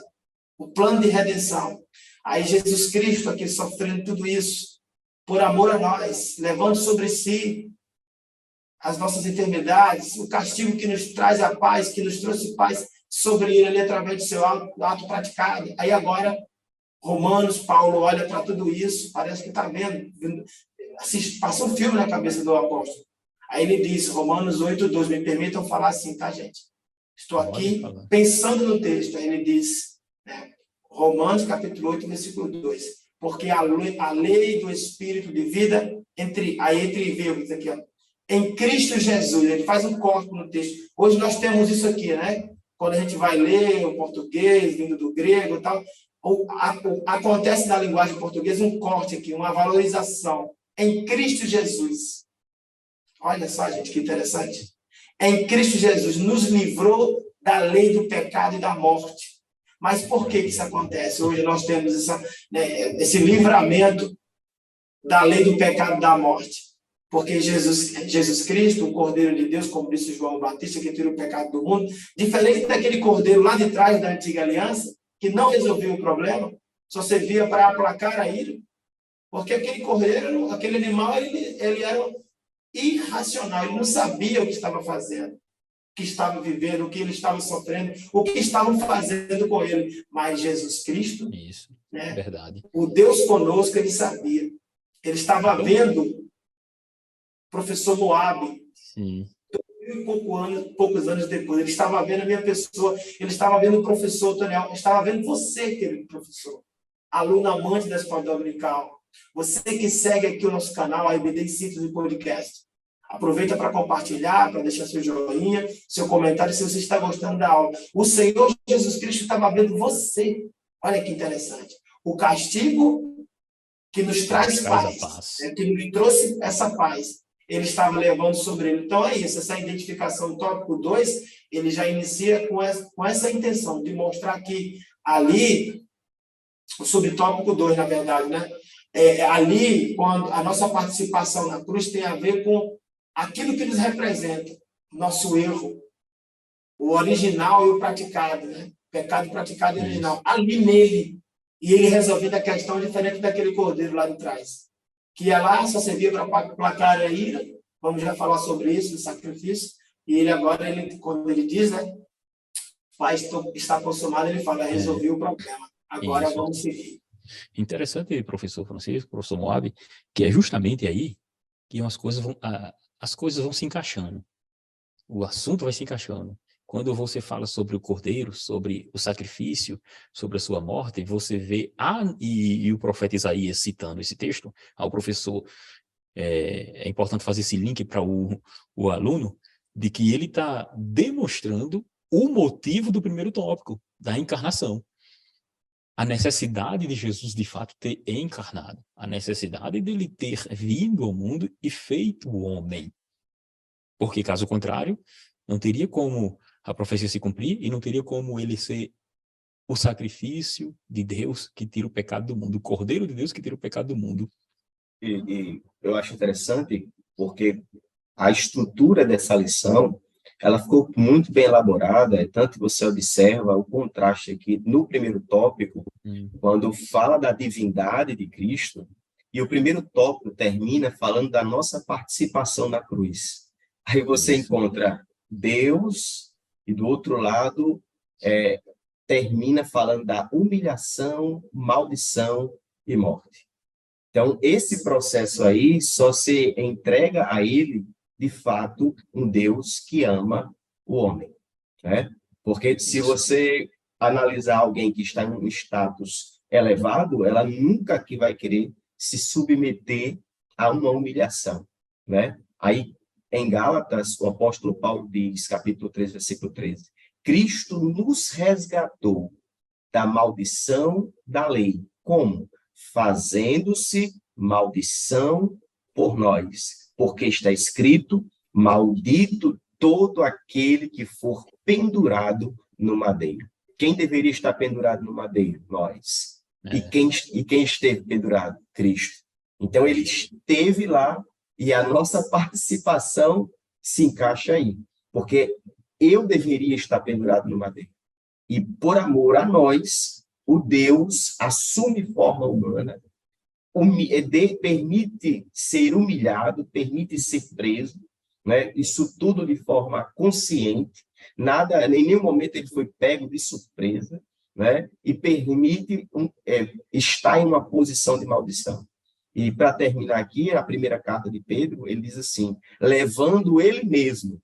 o plano de redenção. Aí Jesus Cristo aqui sofrendo tudo isso, por amor a nós, levando sobre si as nossas enfermidades, o castigo que nos traz a paz, que nos trouxe paz sobre ele através do seu ato praticado. Aí agora, Romanos, Paulo olha para tudo isso, parece que está vendo, passa um filme na cabeça do apóstolo. Aí ele diz, Romanos 8:2, me permitam falar assim, tá, gente? Estou aqui pensando no texto. Aí ele diz, Romanos capítulo 8, versículo 2, porque a lei do Espírito de vida, entre vírgulas aqui, ó, em Cristo Jesus, ele faz um corte no texto. Hoje nós temos isso aqui, né? Quando a gente vai ler o português, vindo do grego e tal, acontece na linguagem portuguesa um corte aqui, uma valorização. Em Cristo Jesus. Olha só, gente, que interessante. Em Cristo Jesus nos livrou da lei do pecado e da morte. Mas por que isso acontece? Hoje nós temos esse livramento da lei do pecado e da morte. Porque Jesus Cristo, o Cordeiro de Deus, como disse João Batista, que tira o pecado do mundo, diferente daquele cordeiro lá de trás da antiga aliança, que não resolvia o problema, só servia para aplacar a ira, porque aquele cordeiro, aquele animal, ele era irracional, ele não sabia o que estava fazendo, o que estava vivendo, o que ele estava sofrendo, o que estavam fazendo com ele. Mas Jesus Cristo, Isso, né, verdade. o Deus conosco, ele sabia. Ele estava vendo o professor Moab, Sim. poucos anos depois, ele estava vendo a minha pessoa, ele estava vendo o professor Daniel, ele estava vendo você, querido professor, aluno amante da escola dominical, você que segue aqui o nosso canal, a EBD Síntese Podcast. Aproveita para compartilhar, para deixar seu joinha, seu comentário, se você está gostando da aula. O Senhor Jesus Cristo estava vendo você. Olha que interessante. O castigo que nos traz paz, que nos trouxe essa paz, ele estava levando sobre ele. Então é isso, essa identificação, tópico 2, ele já inicia com essa intenção de mostrar que ali, o subtópico 2, na verdade, né? Ali, quando a nossa participação na cruz tem a ver com aquilo que nos representa, nosso erro, o original e o praticado, né? Pecado praticado e original. Ali nele, e ele resolvendo a questão diferente daquele cordeiro lá de trás, que ia lá, só servia para placar a ira. Vamos já falar sobre isso, do sacrifício. E ele agora, quando ele diz, né, Pai, está consumado, ele fala, resolvi o problema. Agora isso. Vamos seguir. Interessante, professor Francisco, professor Moab, que é justamente aí que as coisas vão se encaixando. O assunto vai se encaixando. Quando você fala sobre o cordeiro, sobre o sacrifício, sobre a sua morte, você vê e o profeta Isaías citando esse texto ao professor. É importante fazer esse link para o aluno, de que ele está demonstrando o motivo do primeiro tópico, da encarnação. A necessidade de Jesus, de fato, ter encarnado. A necessidade dele ter vindo ao mundo e feito o homem. Porque, caso contrário, não teria como a profecia se cumprir e não teria como ele ser o sacrifício de Deus que tira o pecado do mundo, o Cordeiro de Deus que tira o pecado do mundo. E eu acho interessante porque a estrutura dessa lição, ela ficou muito bem elaborada, tanto que você observa o contraste aqui no primeiro tópico, quando fala da divindade de Cristo, e o primeiro tópico termina falando da nossa participação na cruz. Aí você encontra Deus, e do outro lado, termina falando da humilhação, maldição e morte. Então, esse processo aí só se entrega a ele, de fato, um Deus que ama o homem, né? Porque se você analisar alguém que está em um status elevado, ela nunca que vai querer se submeter a uma humilhação, né? Aí, em Gálatas, o apóstolo Paulo diz, capítulo 3, versículo 13, Cristo nos resgatou da maldição da lei. Como? Fazendo-se maldição por nós, porque está escrito, maldito todo aquele que for pendurado no madeiro. Quem deveria estar pendurado no madeiro? Nós. E quem esteve pendurado? Cristo. Então, ele esteve lá e a nossa participação se encaixa aí, porque eu deveria estar pendurado no madeiro. E por amor a nós, o Deus assume forma humana, permite ser humilhado, permite ser preso, né? Isso tudo de forma consciente, nada, em nenhum momento ele foi pego de surpresa, né? E permite estar em uma posição de maldição. E para terminar aqui, a primeira carta de Pedro, ele diz assim, levando ele mesmo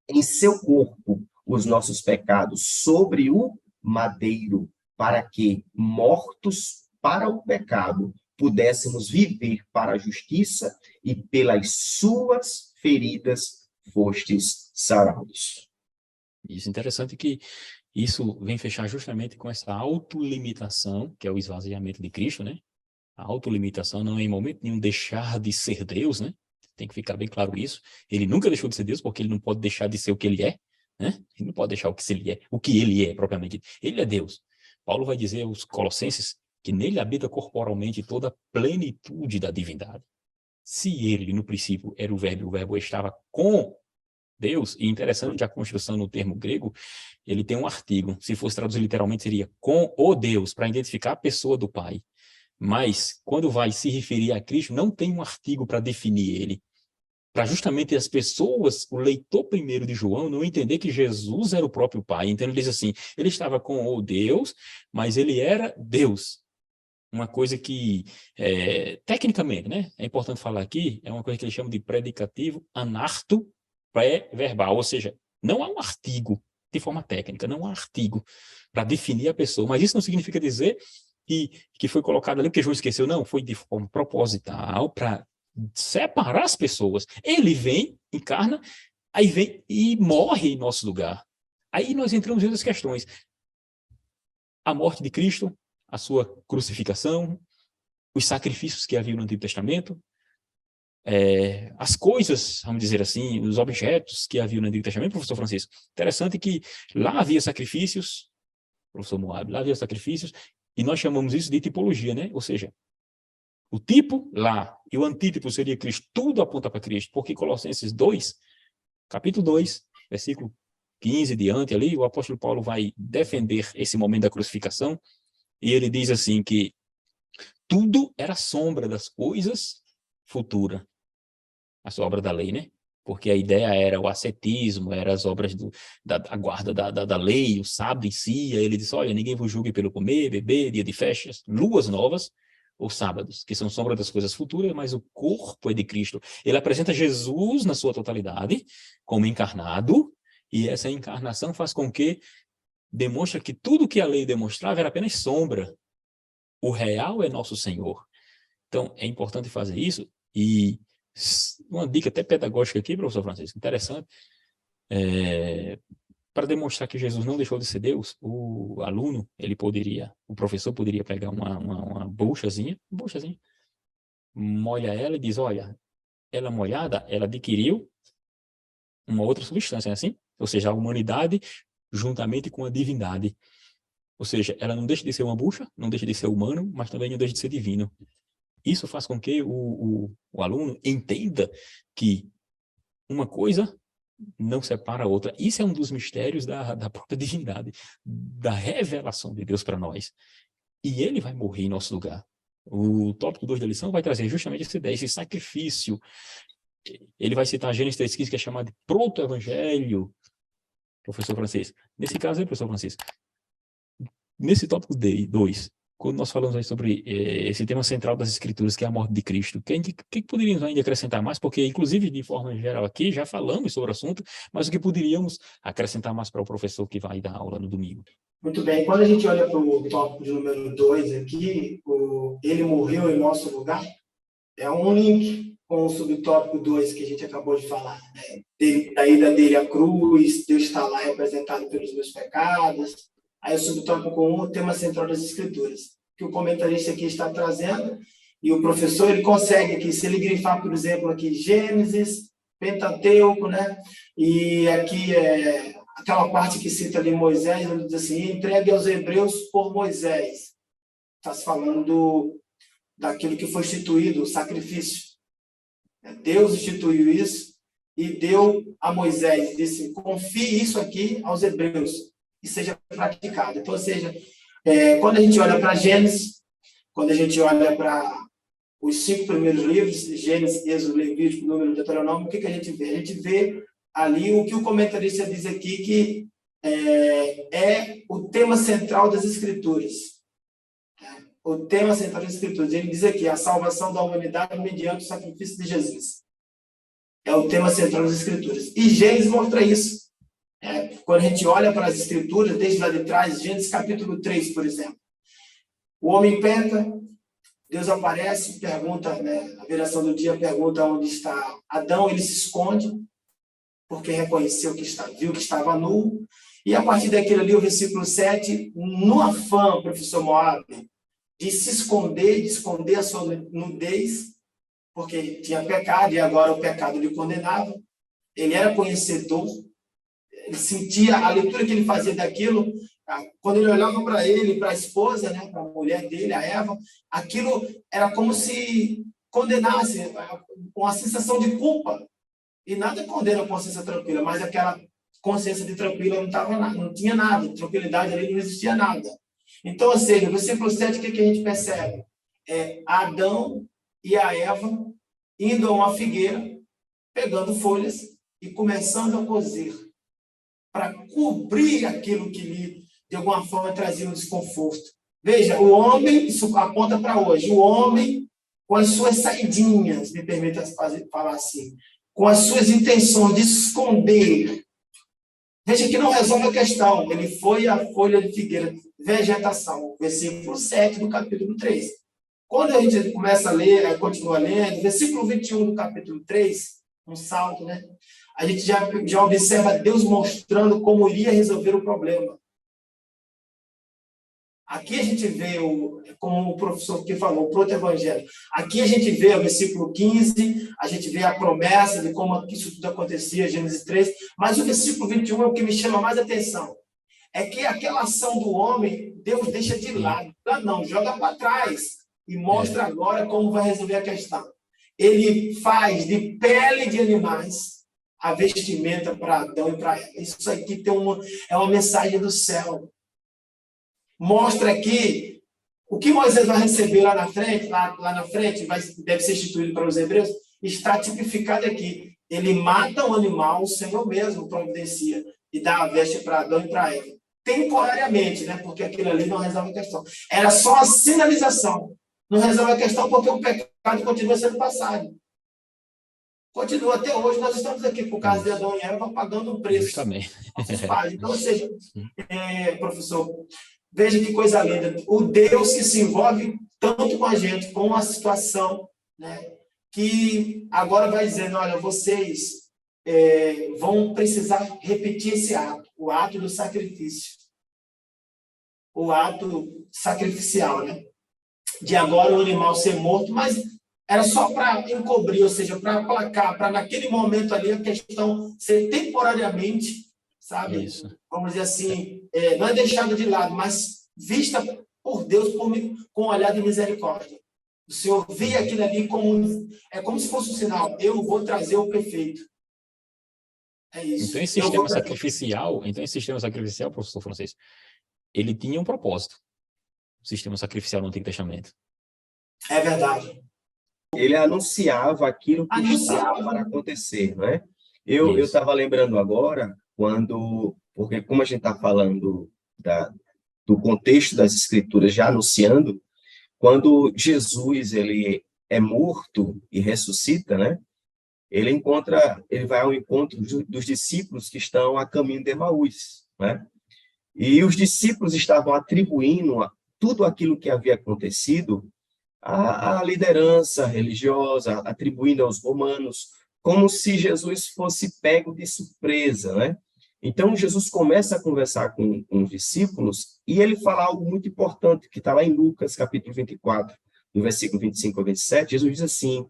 em seu corpo os nossos pecados sobre o madeiro, para que, mortos para o pecado, pudéssemos viver para a justiça, e pelas suas feridas fostes sarados. Isso é interessante que isso vem fechar justamente com essa autolimitação, que é o esvaziamento de Cristo, né? A autolimitação não é em momento nenhum deixar de ser Deus, né? Tem que ficar bem claro isso. Ele nunca deixou de ser Deus, porque ele não pode deixar de ser o que ele é, né? Ele não pode deixar o que ele é, propriamente. Ele é Deus. Paulo vai dizer aos Colossenses que nele habita corporalmente toda a plenitude da divindade. Se ele, no princípio, era o verbo estava com Deus, e interessante que a construção no termo grego, ele tem um artigo. Se fosse traduzir literalmente, seria com o Deus, para identificar a pessoa do Pai. Mas, quando vai se referir a Cristo, não tem um artigo para definir ele. Para justamente as pessoas, o leitor primeiro de João, não entender que Jesus era o próprio Pai. Então, ele diz assim, ele estava com o Deus, mas ele era Deus. Uma coisa que, tecnicamente, né, é importante falar aqui, é uma coisa que eles chamam de predicativo anarto pré-verbal, ou seja, não há um artigo de forma técnica, não há artigo para definir a pessoa, mas isso não significa dizer que foi colocado ali porque João esqueceu, não, foi de forma proposital para separar as pessoas. Ele vem, encarna, aí vem e morre em nosso lugar. Aí nós entramos em outras questões. A morte de Cristo, a sua crucificação, os sacrifícios que havia no Antigo Testamento, as coisas, vamos dizer assim, os objetos que havia no Antigo Testamento, professor Francisco. Interessante que lá havia sacrifícios, professor Moab, lá havia sacrifícios, e nós chamamos isso de tipologia, né? Ou seja, o tipo lá e o antítipo seria Cristo, tudo aponta para Cristo, porque Colossenses 2, capítulo 2, versículo 15 diante ali, o apóstolo Paulo vai defender esse momento da crucificação, e ele diz assim que tudo era sombra das coisas futuras, a obra da lei, né? Porque a ideia era o ascetismo, eram as obras da guarda da lei, o sábado em si. Aí ele disse, olha, ninguém vos julgue pelo comer, beber, dia de festas, luas novas ou sábados, que são sombra das coisas futuras, mas o corpo é de Cristo. Ele apresenta Jesus na sua totalidade, como encarnado, e essa encarnação faz com que demonstra que tudo que a lei demonstrava era apenas sombra. O real é nosso Senhor. Então, é importante fazer isso, e uma dica até pedagógica aqui, professor Francisco, interessante, para demonstrar que Jesus não deixou de ser Deus, o professor poderia pegar uma buchazinha, molha ela e diz, olha, ela molhada, ela adquiriu uma outra substância, não é assim? Ou seja, a humanidade juntamente com a divindade. Ou seja, ela não deixa de ser uma bucha, não deixa de ser humano, mas também não deixa de ser divino. Isso faz com que o aluno entenda que uma coisa não separa a outra. Isso é um dos mistérios da própria divindade, da revelação de Deus para nós. E ele vai morrer em nosso lugar. O tópico 2 da lição vai trazer justamente essa ideia, esse sacrifício. Ele vai citar Gênesis 3,15, que é chamado de proto-evangelho, professor Francisco. Nesse caso aí, professor Francisco, nesse tópico 2, quando nós falamos aí sobre esse tema central das Escrituras, que é a morte de Cristo, o que poderíamos ainda acrescentar mais? Porque, inclusive, de forma geral aqui, já falamos sobre o assunto, mas o que poderíamos acrescentar mais para o professor que vai dar aula no domingo? Muito bem. Quando a gente olha para o tópico de número 2 aqui, ele morreu em nosso lugar, é um link com o subtópico 2 que a gente acabou de falar, né? Da ida dele à cruz, Deus está lá representado pelos meus pecados. Aí o subtópico 1, o tema central das Escrituras, que o comentarista aqui está trazendo, e o professor ele consegue aqui, se ele grifar, por exemplo, aqui Gênesis, Pentateuco, né? E aqui aquela parte que cita ali Moisés, ele diz assim, entregue aos hebreus por Moisés. Está se falando daquilo que foi instituído, o sacrifício. Deus instituiu isso e deu a Moisés, disse, confie isso aqui aos hebreus e seja praticado. Então, ou seja, quando a gente olha para Gênesis, quando a gente olha para os 5 primeiros livros, Gênesis, Êxodo, Levítico, Número, Deuteronômio, o que a gente vê? A gente vê ali o que o comentarista diz aqui, que é o tema central das Escrituras. O tema central das Escrituras. Ele diz aqui, a salvação da humanidade mediante o sacrifício de Jesus. É o tema central das Escrituras. E Gênesis mostra isso. Quando a gente olha para as Escrituras, desde lá de trás, Gênesis capítulo 3, por exemplo. O homem peca, Deus aparece, pergunta, né, a viração do dia pergunta onde está Adão, ele se esconde, porque reconheceu que viu que estava nu. E a partir daquilo ali, o versículo 7, no afã, professor Moab, de se esconder, de esconder a sua nudez, porque tinha pecado e agora o pecado lhe condenava. Ele era conhecedor, ele sentia a leitura que ele fazia daquilo. Quando ele olhava para ele, para a esposa, né, para a mulher dele, a Eva, aquilo era como se condenasse, uma sensação de culpa. E nada condena a consciência tranquila, mas aquela consciência de tranquila não tinha nada, tranquilidade ali não existia nada. Então, ou seja, no versículo 7, o que a gente percebe? Adão e a Eva indo a uma figueira, pegando folhas e começando a cozer, para cobrir aquilo que lhe, de alguma forma, trazia um desconforto. Veja, o homem, isso aponta para hoje, o homem com as suas saidinhas, me permita falar assim, com as suas intenções de esconder. Veja que não resolve a questão. Ele foi a folha de figueira, vegetação, versículo 7 do capítulo 3. Quando a gente começa a ler, continua lendo, versículo 21 do capítulo 3, um salto, né? A gente já observa Deus mostrando como iria resolver o problema. Aqui a gente vê, como o professor que falou, o proto-evangelho. Aqui a gente vê o versículo 15, a gente vê a promessa de como isso tudo acontecia, Gênesis 3, mas o versículo 21 é o que me chama mais atenção. É que aquela ação do homem, Deus deixa de lado. Não, joga para trás e mostra agora como vai resolver a questão. Ele faz de pele de animais a vestimenta para Adão e para Eva. Isso aqui é uma mensagem do céu. Mostra aqui o que Moisés vai receber lá na frente, deve ser instituído para os hebreus, está tipificado aqui. Ele mata um animal, o Senhor mesmo providencia, e dá a veste para Adão e para Eva. Temporariamente, né? Porque aquilo ali não resolve a questão. Era só a sinalização. Não resolve a questão porque o pecado continua sendo passado. Continua até hoje, nós estamos aqui, por causa de Adão e Eva, pagando um preço. Justamente. Então, ou seja, professor, veja que coisa linda. O Deus que se envolve tanto com a gente, com a situação, né, que agora vai dizendo, olha, vocês vão precisar repetir esse ato, o ato do sacrifício. O ato sacrificial, né? De agora o animal ser morto, mas era só para encobrir, ou seja, para aplacar, para naquele momento ali a questão ser temporariamente, sabe? Isso. Vamos dizer assim, não é deixada de lado, mas vista por Deus com um olhar de misericórdia. O Senhor vê aquilo ali como se fosse um sinal. Eu vou trazer o perfeito. É isso. Então, esse sistema sacrificial, professor Francisco, ele tinha um propósito. O sistema sacrificial no Antigo Testamento. É verdade. Ele anunciava aquilo que estava para acontecer, não é? Eu estava lembrando agora, porque como a gente está falando do contexto das Escrituras já anunciando, quando Jesus ele é morto e ressuscita, né? Ele vai ao encontro dos discípulos que estão a caminho de Emaús, né? E os discípulos estavam atribuindo tudo aquilo que havia acontecido à liderança religiosa, atribuindo aos romanos, como se Jesus fosse pego de surpresa, né? Então, Jesus começa a conversar com os discípulos e ele fala algo muito importante, que está lá em Lucas, capítulo 24, no versículo 25 a 27, Jesus diz assim,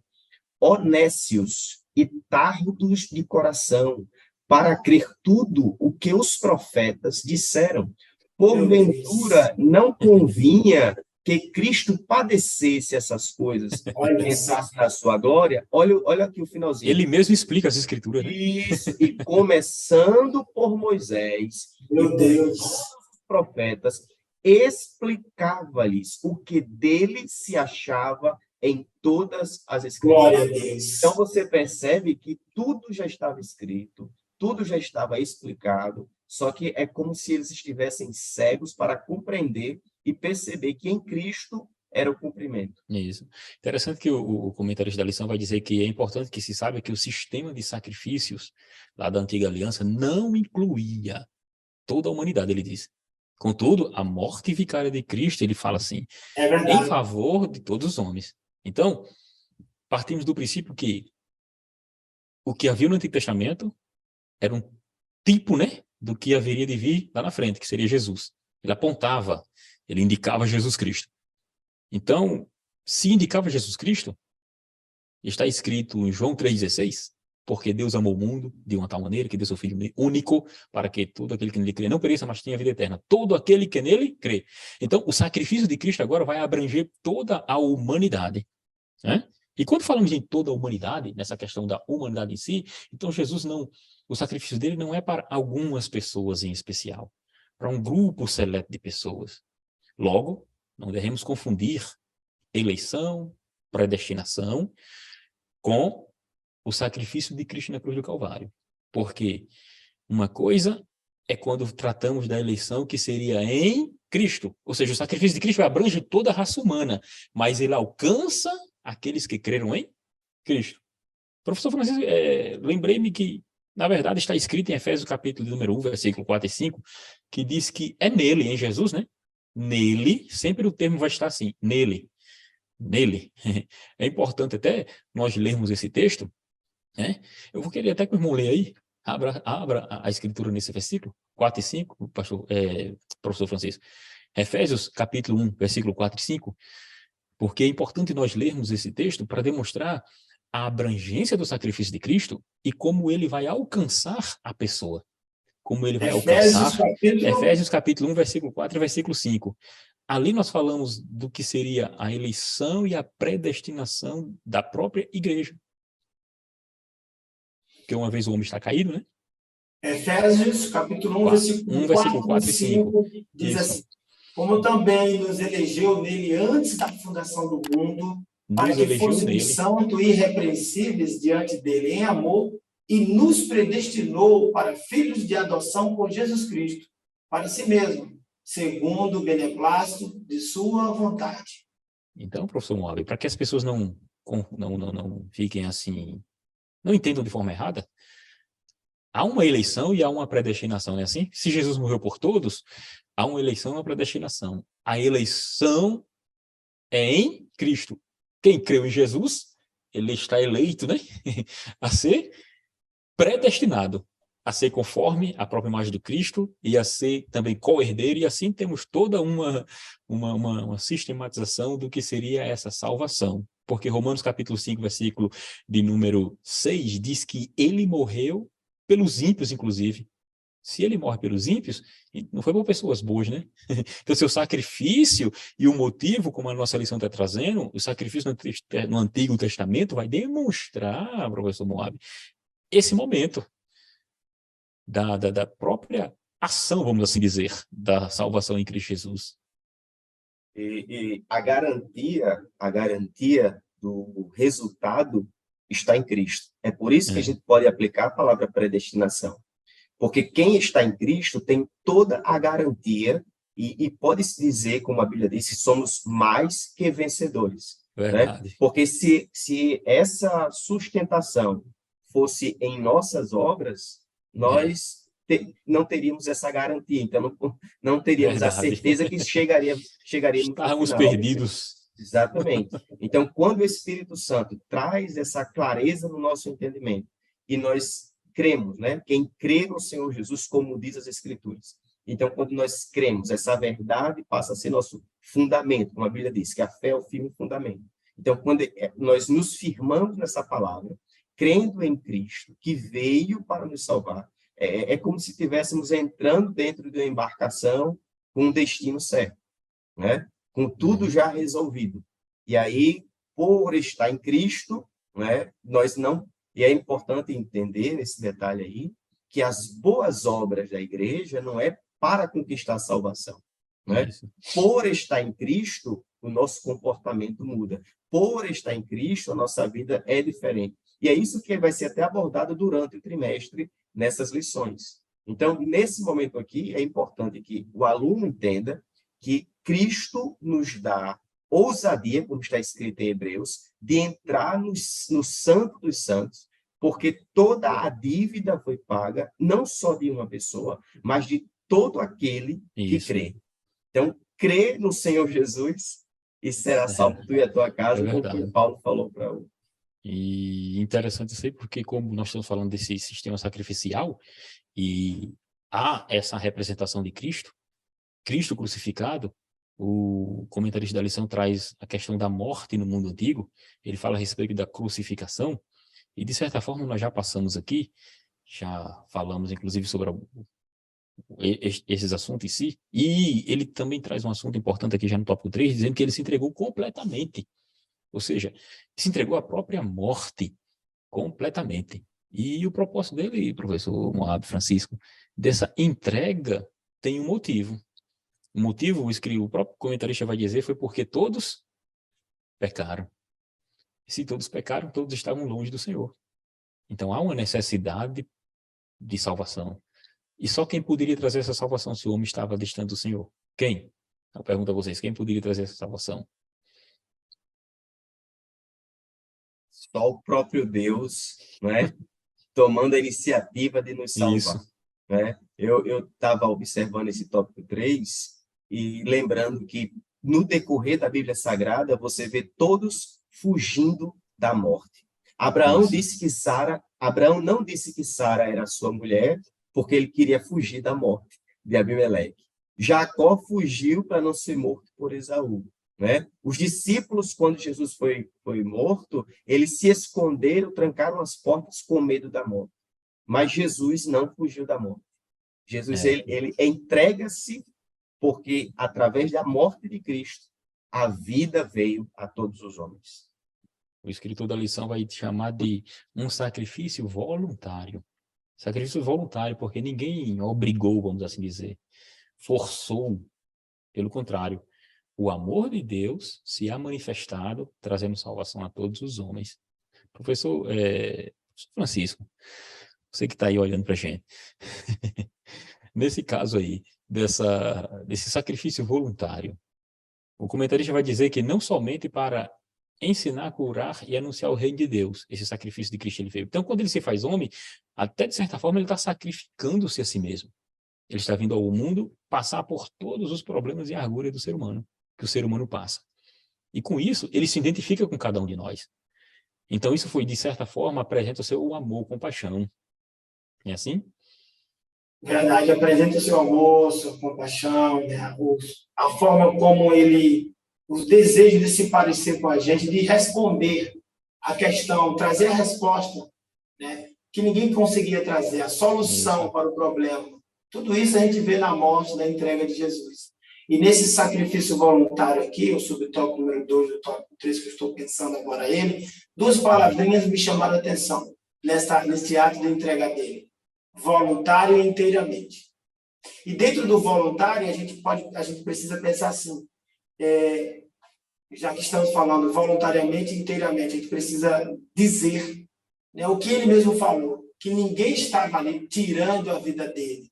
ó nécios e tardos de coração, para crer tudo o que os profetas disseram. Porventura, não convinha que Cristo padecesse essas coisas e entrasse na sua glória? Olha aqui o finalzinho. Ele mesmo explica as escrituras, né? Isso, e começando por Moisés, Meu Deus, os profetas, explicava-lhes o que dele se achava em todas as escrituras. glória a Deus. Então você percebe que tudo já estava escrito, tudo já estava explicado, só que é como se eles estivessem cegos para compreender e perceber que em Cristo era o cumprimento. Isso. Interessante que o comentarista da lição vai dizer que é importante que se saiba que o sistema de sacrifícios lá da antiga aliança não incluía toda a humanidade, ele diz. Contudo, a morte vicária de Cristo, ele fala assim, É em verdade. favor de todos os homens. Então, partimos do princípio que o que havia no Antigo Testamento era um tipo, né, do que haveria de vir lá na frente, que seria Jesus. Ele apontava, ele indicava Jesus Cristo. Então, se indicava Jesus Cristo, está escrito em João 3,16, porque Deus amou o mundo de uma tal maneira que deu seu Filho único para que todo aquele que nele crê não pereça, mas tenha vida eterna. Todo aquele que nele crê. Então, o sacrifício de Cristo agora vai abranger toda a humanidade, né? E quando falamos em toda a humanidade, nessa questão da humanidade em si, então Jesus não, o sacrifício dele não é para algumas pessoas em especial, para um grupo seleto de pessoas. Logo, não devemos confundir eleição, predestinação, com o sacrifício de Cristo na cruz do Calvário. Porque uma coisa é quando tratamos da eleição que seria em Cristo, ou seja, o sacrifício de Cristo abrange toda a raça humana, mas ele alcança aqueles que creram em Cristo. Professor Francisco, lembrei-me que, na verdade, está escrito em Efésios capítulo número 1, versículo 4 e 5, que diz que é nele, em Jesus, né? Nele, sempre o termo vai estar assim, nele. Nele. É importante até nós lermos esse texto, né? Eu vou querer até que o irmão leia aí, abra a escritura nesse versículo, 4 e 5, professor Francisco. Efésios capítulo 1, versículo 4 e 5, porque é importante nós lermos esse texto para demonstrar a abrangência do sacrifício de Cristo e como ele vai alcançar a pessoa. Como ele vai alcançar. Efésios capítulo 1, versículo 4 e versículo 5. Ali nós falamos do que seria a eleição e a predestinação da própria igreja. Porque uma vez o homem está caído, né? Efésios, capítulo 1, versículo 4 e 5, diz Isso. assim, como também nos elegeu nele antes da fundação do mundo, para que fôssemos santos e irrepreensíveis diante dele em amor, e nos predestinou para filhos de adoção por Jesus Cristo, para si mesmo, segundo o beneplácito de sua vontade. Então, professor Moab, para que as pessoas não fiquem assim, não entendam de forma errada, há uma eleição e há uma predestinação, não é assim? Se Jesus morreu por todos, há uma eleição e uma predestinação. A eleição é em Cristo. Quem creu em Jesus, ele está eleito, né? A ser predestinado, a ser conforme a própria imagem do Cristo e a ser também co-herdeiro, e assim temos toda uma sistematização do que seria essa salvação. Porque Romanos capítulo 5, versículo de número 6, diz que ele morreu pelos ímpios, inclusive. Se ele morre pelos ímpios, não foi por pessoas boas, né? Então, seu sacrifício e o motivo, como a nossa lição está trazendo, o sacrifício no Antigo Testamento vai demonstrar, professor Moab, esse momento da própria ação, vamos assim dizer, da salvação em Cristo Jesus. E a garantia do resultado está em Cristo. É por isso que a gente pode aplicar a palavra predestinação. Porque quem está em Cristo tem toda a garantia e pode-se dizer, como a Bíblia diz, somos mais que vencedores. Verdade. Né? Porque se essa sustentação fosse em nossas obras, nós não teríamos essa garantia. Então, não teríamos a certeza que chegaríamos Estávamos perdidos. Exatamente. Então, quando o Espírito Santo traz essa clareza no nosso entendimento, e nós cremos, né? Quem crê no Senhor Jesus, como diz as Escrituras. Então, quando nós cremos, essa verdade passa a ser nosso fundamento, como a Bíblia diz, que a fé é o firme fundamento. Então, quando nós nos firmamos nessa palavra, crendo em Cristo, que veio para nos salvar, é como se estivéssemos entrando dentro de uma embarcação com um destino certo, né? Com tudo já resolvido. E aí, por estar em Cristo, né, nós não... E é importante entender nesse detalhe aí, que as boas obras da igreja não é para conquistar a salvação. Né? Por estar em Cristo, o nosso comportamento muda. Por estar em Cristo, a nossa vida é diferente. E é isso que vai ser até abordado durante o trimestre nessas lições. Então, nesse momento aqui, é importante que o aluno entenda que Cristo nos dá ousadia, como está escrito em Hebreus, de entrar no Santo dos Santos, porque toda a dívida foi paga, não só de uma pessoa, mas de todo aquele que crê. Então, crê no Senhor Jesus e será salvo tu e a tua casa, como foi Paulo falou para o... E interessante isso aí, porque como nós estamos falando desse sistema sacrificial, e há essa representação de Cristo, Cristo crucificado, o comentarista da lição traz a questão da morte no mundo antigo, ele fala a respeito da crucificação, e de certa forma nós já passamos aqui, já falamos inclusive sobre esses assuntos em si, e ele também traz um assunto importante aqui já no tópico 3, dizendo que ele se entregou completamente, ou seja, se entregou à própria morte completamente. E o propósito dele, professor Moab Francisco, dessa entrega tem um motivo. O motivo, o próprio comentarista vai dizer, foi porque todos pecaram. E se todos pecaram, todos estavam longe do Senhor. Então há uma necessidade de salvação. E só quem poderia trazer essa salvação se o homem estava distante do Senhor? Quem? Eu pergunto a vocês, quem poderia trazer essa salvação? Só o próprio Deus, né? Tomando a iniciativa de nos salvar. Isso. Né? Eu estava observando esse tópico 3 e lembrando que no decorrer da Bíblia Sagrada você vê todos fugindo da morte. Abraão não disse que Sara era sua mulher porque ele queria fugir da morte de Abimeleque. Jacó fugiu para não ser morto por Esaú. Né? Os discípulos, quando Jesus foi morto, eles se esconderam, trancaram as portas com medo da morte. Mas Jesus não fugiu da morte. Jesus ele entrega-se porque, através da morte de Cristo, a vida veio a todos os homens. O escritor da lição vai chamar de um sacrifício voluntário. Sacrifício voluntário, porque ninguém obrigou, vamos assim dizer, forçou. Pelo contrário, o amor de Deus se há manifestado, trazendo salvação a todos os homens. Professor Francisco, você que está aí olhando para a gente, nesse caso aí, desse sacrifício voluntário, o comentarista vai dizer que não somente para ensinar, curar e anunciar o reino de Deus, esse sacrifício de Cristo ele veio. Então, quando ele se faz homem, até de certa forma ele está sacrificando-se a si mesmo. Ele está vindo ao mundo passar por todos os problemas e argúria do ser humano, que o ser humano passa. E com isso, ele se identifica com cada um de nós. Então, isso foi, de certa forma, apresenta o seu amor, compaixão. É assim? Verdade, apresenta o seu amor, sua compaixão, né? A forma como ele, os desejos de se parecer com a gente, de responder a questão, trazer a resposta, né? Que ninguém conseguia trazer, a solução para o problema. Tudo isso a gente vê na morte, na entrega de Jesus. E nesse sacrifício voluntário aqui, o subtópico número 2 do tópico 3, que eu estou pensando agora ele, duas palavrinhas me chamaram a atenção nesse ato de entrega dele. Voluntário e inteiramente. E dentro do voluntário, a gente precisa pensar assim, já que estamos falando voluntariamente e inteiramente, a gente precisa dizer, né, o que ele mesmo falou, que ninguém estava ali tirando a vida dele,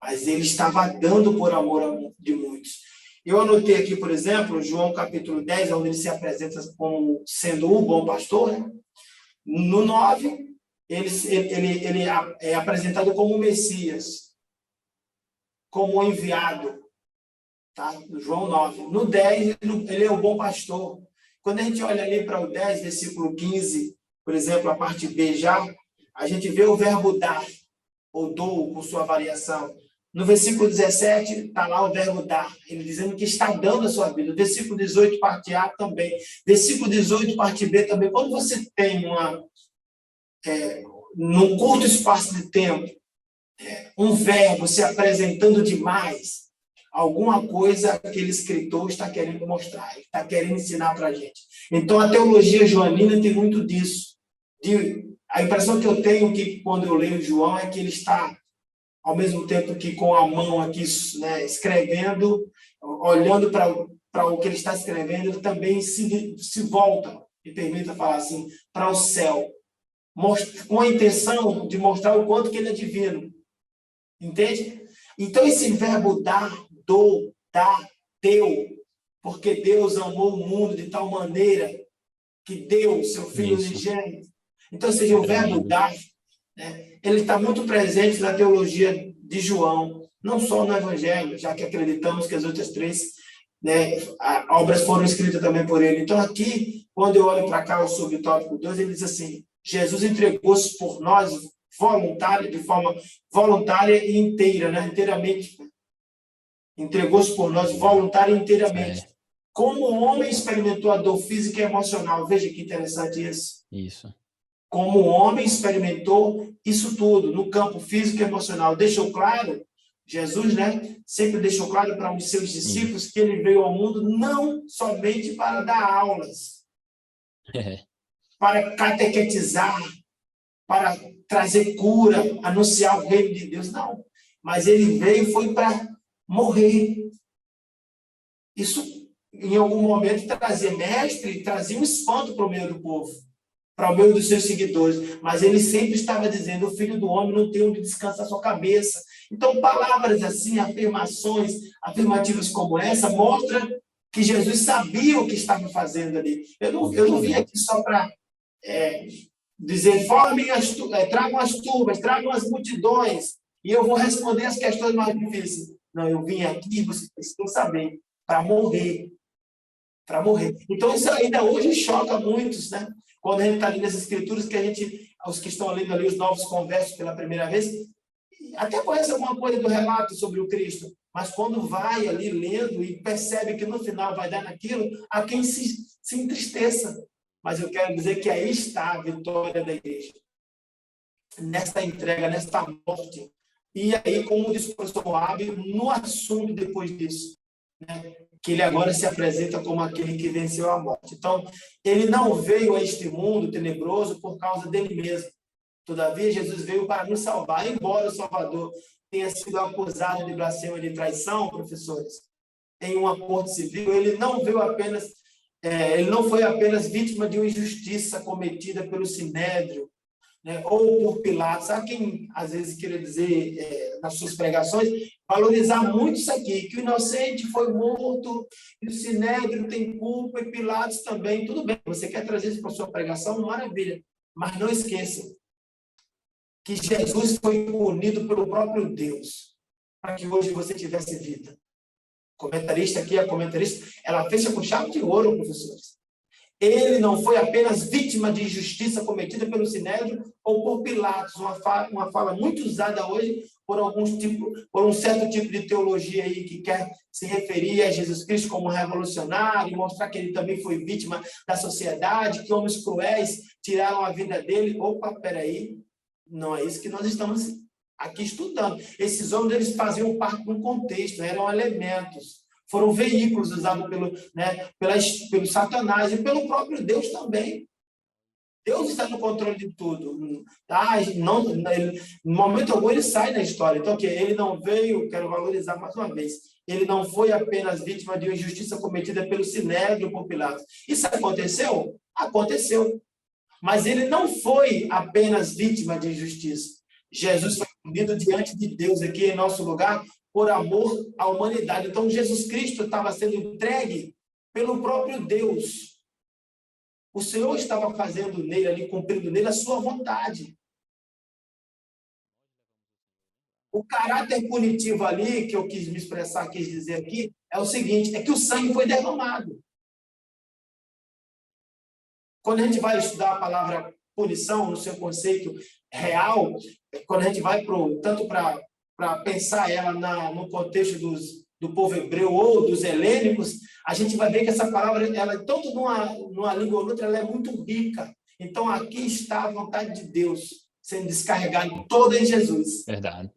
mas ele estava dando por amor de muitos. Eu anotei aqui, por exemplo, João capítulo 10, onde ele se apresenta como sendo o bom pastor, né? No 9, ele é apresentado como o Messias, como o enviado, tá? No João 9. No 10, ele é o bom pastor. Quando a gente olha ali para o 10, versículo 15, por exemplo, a parte B já, a gente vê o verbo dar, ou dou, com sua variação. No versículo 17, está lá o verbo dar, ele dizendo que está dando a sua vida. Versículo 18, parte A também. Versículo 18, parte B também. Quando você tem num curto espaço de tempo, um verbo se apresentando demais, alguma coisa aquele escritor está querendo mostrar, ele está querendo ensinar para a gente. Então, a teologia joanina tem muito disso. A impressão que eu tenho que, quando eu leio João, é que ele está, ao mesmo tempo que com a mão aqui, né, escrevendo, olhando para o que ele está escrevendo, ele também se volta, me permita falar assim, para o céu, com a intenção de mostrar o quanto que ele é divino. Entende? Então, esse verbo dar, dou, dar, deu, porque Deus amou o mundo de tal maneira que deu o seu Filho unigênito. Então, seja o verbo dar, né, ele está muito presente na teologia de João. não só no Evangelho, já que acreditamos que as outras três, né, obras foram escritas também por ele. Então, aqui, quando eu olho para cá, o subtópico 2, ele diz assim: Jesus entregou-se por nós de forma voluntária e inteira, né, inteiramente. Entregou-se por nós voluntária e inteiramente. Como o homem experimentou a dor física e emocional. Veja que interessante isso. Isso. Como o homem experimentou isso tudo no campo físico e emocional. Deixou claro, Jesus, né, sempre deixou claro para os seus discípulos que ele veio ao mundo não somente para dar aulas, para catequetizar, para trazer cura, anunciar o reino de Deus, não. Mas ele veio foi para morrer. Isso, em algum momento, trazia um espanto para o meio do povo, para o meio dos seus seguidores, mas ele sempre estava dizendo: o Filho do Homem não tem onde descansar a sua cabeça. Então, palavras assim, afirmativas como essa, mostram que Jesus sabia o que estava fazendo ali. Eu não vim aqui só para dizer: tragam as turmas, tragam as multidões, e eu vou responder as questões mais difíceis. Não, eu vim aqui, vocês precisam saber, para morrer. Para morrer. Então, isso ainda hoje choca muitos, né? Quando a gente está lendo as escrituras, os que estão lendo ali, os novos conversos pela primeira vez, até conhece alguma coisa do relato sobre o Cristo, mas quando vai ali lendo e percebe que no final vai dar naquilo, há quem se entristeça. Mas eu quero dizer que aí está a vitória da igreja. Nesta entrega, nesta morte. E aí, como disse o professor Moab, no assunto depois disso, né? Que ele agora se apresenta como aquele que venceu a morte. Então, ele não veio a este mundo tenebroso por causa dele mesmo. Todavia, Jesus veio para nos salvar. Embora o Salvador tenha sido acusado de blasfêmia e de traição, professores, em uma corte civil, ele não foi apenas vítima de uma injustiça cometida pelo Sinédrio, né, ou por Pilatos. Há quem, às vezes, queira dizer, nas suas pregações, valorizar muito isso aqui, que o inocente foi morto, e o Sinédrio tem culpa, e Pilatos também. Tudo bem, você quer trazer isso para a sua pregação? Maravilha. Mas não esqueça que Jesus foi punido pelo próprio Deus, para que hoje você tivesse vida. A comentarista, ela fecha com chave de ouro, professores. Ele não foi apenas vítima de injustiça cometida pelo Sinédrio ou por Pilatos, uma fala muito usada hoje por um certo tipo de teologia aí que quer se referir a Jesus Cristo como revolucionário, mostrar que ele também foi vítima da sociedade, que homens cruéis tiraram a vida dele. Opa, peraí, não é isso que nós estamos aqui estudando. Esses homens, eles faziam parte de um contexto, eram elementos. Foram veículos usados pelo Satanás e pelo próprio Deus também. Deus está no controle de tudo. Tá? No momento algum, ele sai da história. Então, ele não veio, quero valorizar mais uma vez, ele não foi apenas vítima de uma injustiça cometida pelo Sinédrio por Pilatos. Isso aconteceu? Aconteceu. Mas ele não foi apenas vítima de injustiça. Jesus foi punido diante de Deus aqui em nosso lugar por amor à humanidade. Então, Jesus Cristo estava sendo entregue pelo próprio Deus. O Senhor estava fazendo nele ali, cumprindo nele a sua vontade. O caráter punitivo ali, que eu quis me expressar, quis dizer aqui, é o seguinte, é que o sangue foi derramado. Quando a gente vai estudar a palavra punição no seu conceito real, quando a gente vai tanto para pensar ela no contexto do povo hebreu ou dos helênicos, a gente vai ver que essa palavra, ela, tanto numa língua ou noutra, ela é muito rica. Então, aqui está a vontade de Deus sendo descarregada toda em Jesus. Verdade.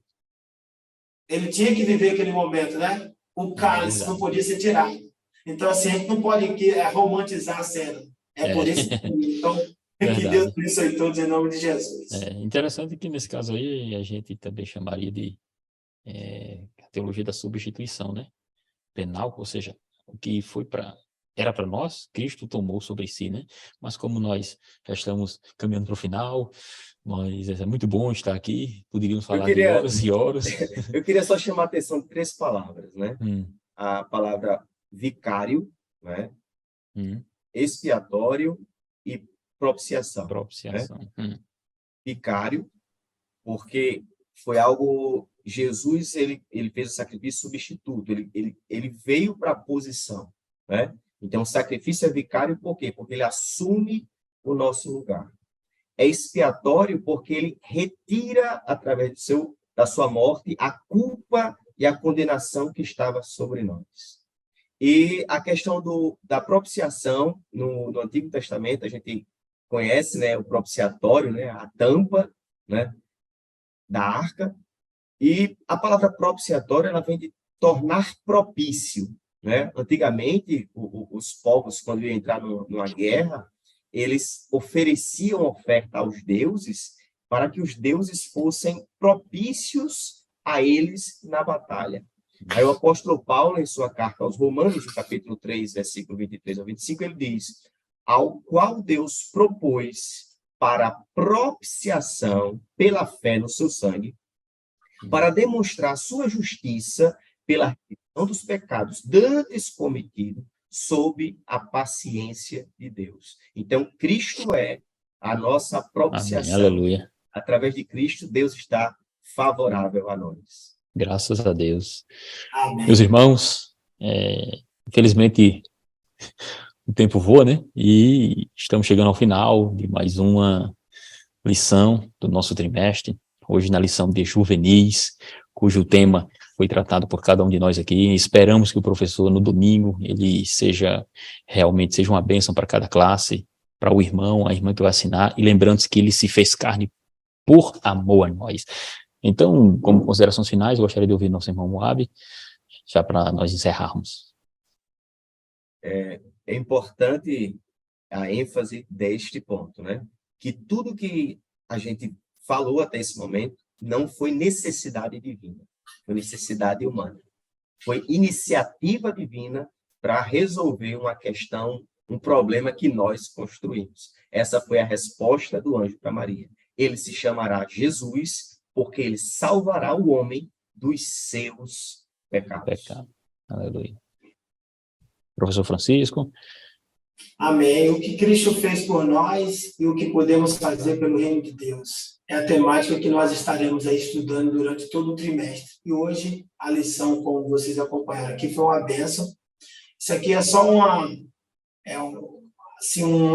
Ele tinha que viver aquele momento, né? O cálice não podia ser tirado. Então, assim, a gente não pode romantizar a cena. É por isso que Deus abençoe todos em nome de Jesus. Interessante que, nesse caso aí, a gente também chamaria de a teologia da substituição, né? Penal, ou seja, o que era para nós, Cristo tomou sobre si, né? Mas como nós já estamos caminhando para o final, mas é muito bom estar aqui, poderíamos falar de horas e horas. Eu queria só chamar a atenção de 3 palavras, né? A palavra vicário, né? Expiatório e propiciação. Propiciação. Né? Vicário, porque foi algo Jesus ele fez o sacrifício substituto, ele veio para a posição, né? Então, o sacrifício é vicário por quê? Porque ele assume o nosso lugar. É expiatório porque ele retira, através da sua morte, a culpa e a condenação que estava sobre nós. E a questão da propiciação, no Antigo Testamento, a gente conhece, né, o propiciatório, né, a tampa, né, da arca. E a palavra propiciatório, ela vem de tornar propício, né? Antigamente, os povos, quando iam entrar numa guerra, eles ofereciam oferta aos deuses para que os deuses fossem propícios a eles na batalha. Aí o apóstolo Paulo, em sua carta aos Romanos, no capítulo 3, versículo 23 ao 25, ele diz: ao qual Deus propôs para propiciação pela fé no seu sangue, para demonstrar sua justiça pela remissão dos pecados dantes cometidos sob a paciência de Deus. Então, Cristo é a nossa propiciação. Amém. Aleluia. Através de Cristo, Deus está favorável a nós. Graças a Deus. Amém. Meus irmãos, infelizmente o tempo voa, né? E estamos chegando ao final de mais uma lição do nosso trimestre. Hoje na lição de juvenis, cujo tema foi tratado por cada um de nós aqui. Esperamos que o professor, no domingo, ele realmente seja uma bênção para cada classe, para o irmão, a irmã que vai assinar, e lembrando-se que ele se fez carne por amor a nós. Então, como considerações finais, eu gostaria de ouvir nosso irmão Moab, já para nós encerrarmos. É importante a ênfase deste ponto, né? Que tudo que a gente falou até esse momento não foi necessidade divina, foi necessidade humana. Foi iniciativa divina para resolver uma questão, um problema que nós construímos. Essa foi a resposta do anjo para Maria. Ele se chamará Jesus, porque ele salvará o homem dos seus pecados. Aleluia. Professor Francisco. Amém. O que Cristo fez por nós e o que podemos fazer pelo reino de Deus. É a temática que nós estaremos aí estudando durante todo o trimestre. E hoje, a lição, como vocês acompanharam aqui, foi uma bênção. Isso aqui é só uma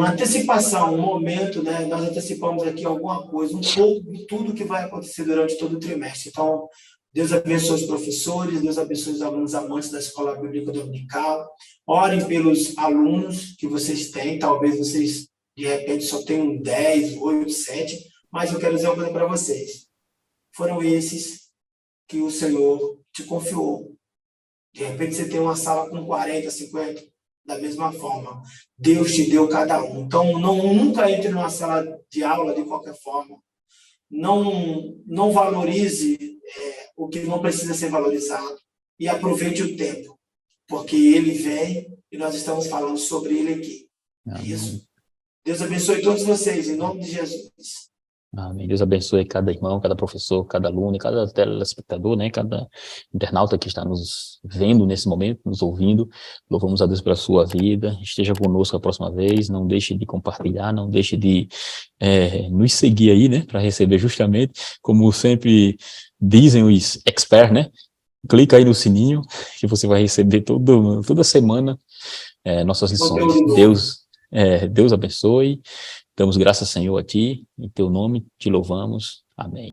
antecipação, um momento, né? Nós antecipamos aqui alguma coisa, um pouco de tudo que vai acontecer durante todo o trimestre. Então, Deus abençoe os professores, Deus abençoe os alunos amantes da Escola Bíblica Dominical. Orem pelos alunos que vocês têm, talvez vocês, de repente, só tenham 10, 8, 7, mas eu quero dizer uma coisa para vocês. Foram esses que o Senhor te confiou. De repente, você tem uma sala com 40, 50, da mesma forma. Deus te deu cada um. Então, nunca entre numa sala de aula de qualquer forma. Não valorize o que não precisa ser valorizado e aproveite o tempo, porque ele vem e nós estamos falando sobre ele aqui. Amém. Isso. Deus abençoe todos vocês, em nome de Jesus. Amém. Deus abençoe cada irmão, cada professor, cada aluno, cada telespectador, né? Cada internauta que está nos vendo nesse momento, nos ouvindo. Louvamos a Deus pela sua vida. Esteja conosco a próxima vez. Não deixe de compartilhar, não deixe de nos seguir aí, né? Para receber justamente, como sempre dizem os experts, né? Clica aí no sininho que você vai receber toda semana nossas lições. Deus abençoe. Damos graças, Senhor, a Ti, em Teu nome te louvamos. Amém.